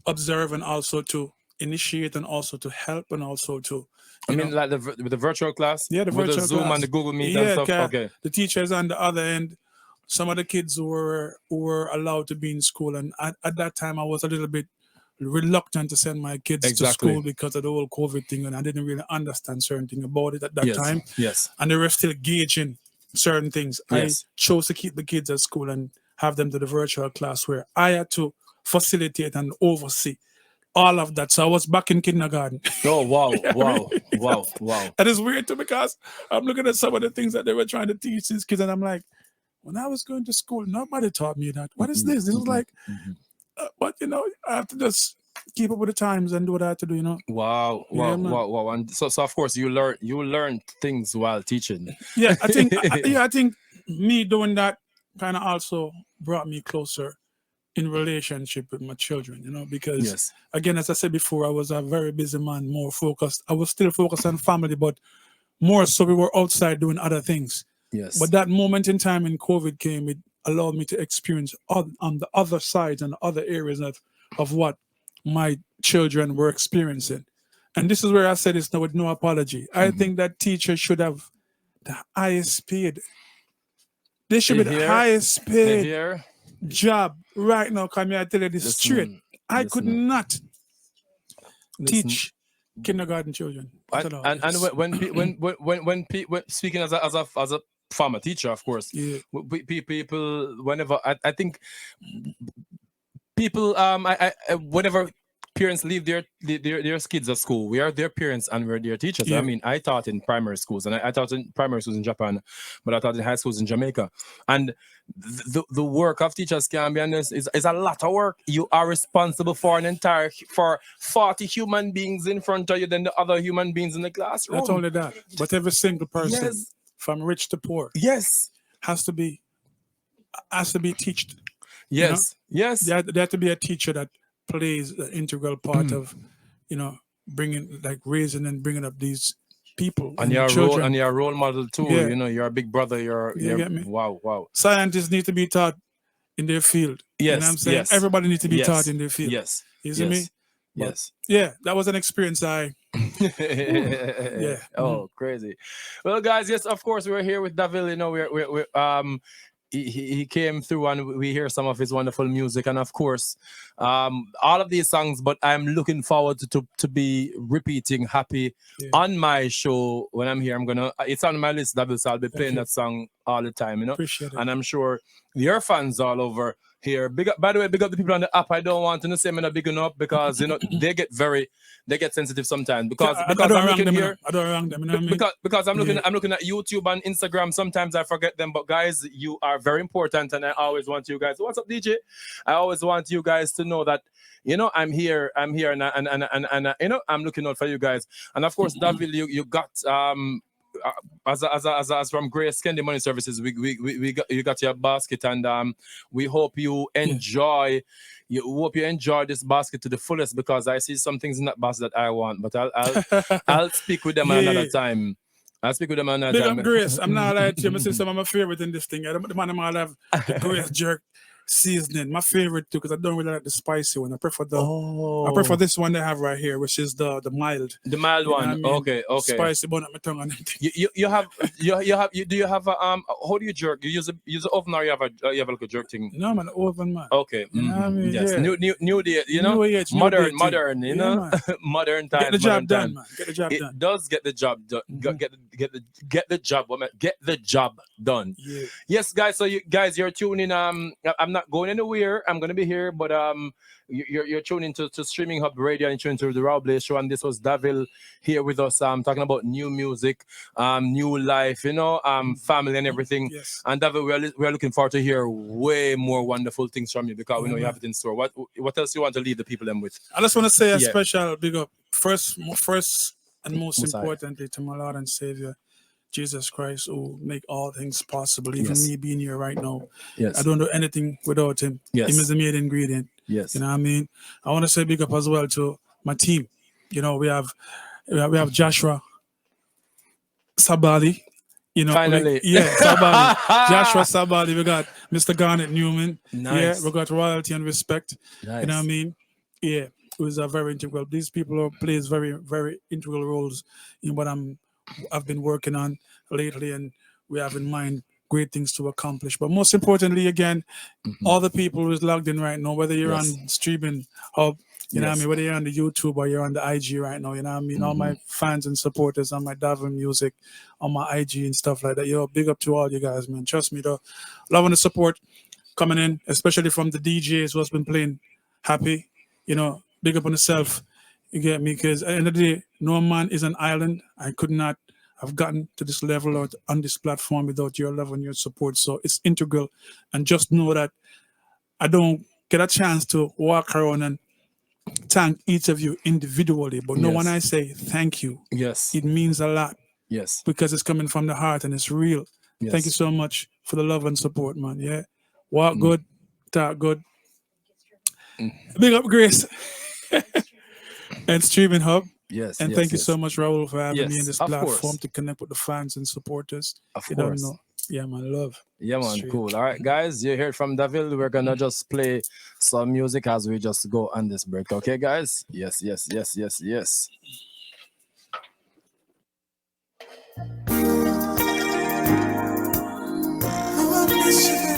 observe and also to initiate and also to help and also to I mean, like with the virtual class? Yeah, the with virtual the Zoom class. and the Google Meet and stuff? Okay. The teachers on the other end, some of the kids who were allowed to be in school. And at that time, I was a little bit reluctant to send my kids to school because of the whole COVID thing. And I didn't really understand certain things about it at that time. Yes. And they were still gauging certain things. Yes. I chose to keep the kids at school and have them to the virtual class where I had to facilitate and oversee all of that. So I was back in kindergarten. Oh, wow, You know what I mean? wow. And it's weird too because I'm looking at some of the things that they were trying to teach these kids and I'm like, when I was going to school, nobody taught me that. What is this? This was like, but you know, I have to just keep up with the times and do what I have to do, you know. Wow. And so of course you learn things while teaching. Yeah, I think I think me doing that kind of also brought me closer in relationship with my children, you know, because again, as I said before, I was a very busy man, more focused. I was still focused on family, but more so we were outside doing other things. Yes. But that moment in time when COVID came, it allowed me to experience on the other sides and other areas of what my children were experiencing. And this is where I said this now with no apology. I think that teachers should have the highest paid. They should be the highest paid job right now. Come here, I tell you this straight. I could not teach kindergarten children. And when speaking as a former teacher, of course, people whenever I think people whenever parents leave their kids at school, we are their parents and we're their teachers. I mean, I taught in primary schools and I taught in primary schools in Japan, but I taught in high schools in Jamaica. And the work of teachers, can be honest, is a lot of work. You are responsible for 40 human beings in front of you than the other human beings in the classroom. Not only that, but every single person from rich to poor has to be taught. Yes. You know? There has to be a teacher that plays the integral part of, you know, raising and bringing up these people and your children. And your role model too. Yeah. You know, you're a big brother. You get me? Wow. Scientists need to be taught in their field. Yes. You know what I'm saying? Everybody needs to be taught in their field. Yes. You see me? Yes. Yeah, that was an experience Oh, crazy. Well, guys, yes, of course, we're here with Davil. You know, we're he came through and we hear some of his wonderful music, and of course all of these songs, but I'm looking forward to be repeating Happy on my show when I'm here. It's on my list, Davil, so I'll be playing that song all the time, you know. Appreciate it. And I'm sure your fans all over here, big up, by the way, big up the people on the app. I don't want to say I'm not big enough because you know they get sensitive sometimes because I don't I'm looking them, here. I don't wrong them, you know what I mean? Because I'm looking at YouTube and Instagram. Sometimes I forget them, but guys, you are very important, and I always want you guys. What's up, DJ? I always want you guys to know that you know I'm here, and you know I'm looking out for you guys. And of course, Davil, you got as from Grace Kennedy Money Services, you got your basket, and we hope you enjoy. You hope you enjoy this basket to the fullest because I see some things in that basket that I want, but I'll speak with them another time. I'll speak with them another time. Big up Grace. I'm not lying to you. I say some of my favorite in this thing. The man I'm all have the Grace jerk seasoning. My favorite too, because I don't really like the spicy one. I prefer this one they have right here, which is the mild. The mild one. I mean? Okay. Spicy bun at my tongue and you have do you have a how do you jerk? You use an oven or you have like a jerk thing? No man, oven man. Okay. You know what I mean? Yes. Yeah. New day, you know? Modern, you know? Modern times. Get the job done, man. Get the job done. It does get the job done. Get the job done. Yeah. Yes, guys, so you're tuning I'm not going anywhere. I'm gonna be here, but you're tuning to Streaming Hub Radio and tuning to the Raúl Blaze Show, and this was Davil here with us talking about new music, new life, you know, family and everything. Yes. And Davil, we're looking forward to hear way more wonderful things from you because we know you have it in store. What else you want to leave the people them with? I just want to say a special big up first and most importantly to my Lord and Savior Jesus Christ, who make all things possible. Even me being here right now, I don't do anything without him. Him is the main ingredient. Yes. You know what I mean? I want to say big up as well to my team. You know, we have Joshua Sabali. You know, Finally. Sabali. Joshua Sabali. We got Mr. Garnet Newman. Nice. Yeah, we got Royalty and Respect. Nice. You know what I mean? Yeah, it was a very integral. These people plays very, very integral roles in what I've been working on lately, and we have in mind great things to accomplish. But most importantly, again, all the people who's logged in right now, whether you're on Streaminn Hub, you know what I mean, whether you're on the YouTube or you're on the IG right now, you know what I mean, all my fans and supporters on my Davin music, on my IG and stuff like that. Yo, big up to all you guys, man. Trust me, though. Love and the support coming in, especially from the DJs who's been playing Happy. You know, big up on yourself. You get me? Because at the end of the day, no man is an island. I could not have gotten to this level or on this platform without your love and your support. So it's integral. And just know that I don't get a chance to walk around and thank each of you individually. But no, when I say thank you, it means a lot. Yes. Because it's coming from the heart and it's real. Yes. Thank you so much for the love and support, man. Yeah. Walk good, talk good. Big up Grace and Streaminn Hub. Yes. And thank you so much, Raúl, for having me in this of platform course. to connect with the fans and supporters. Of You course. don't know. Yeah, man, love. Yeah, man, Straight. cool. All right, guys, you heard from Davil. We're gonna just play some music as we just go on this break. Okay, guys? Yes. I miss you, baby.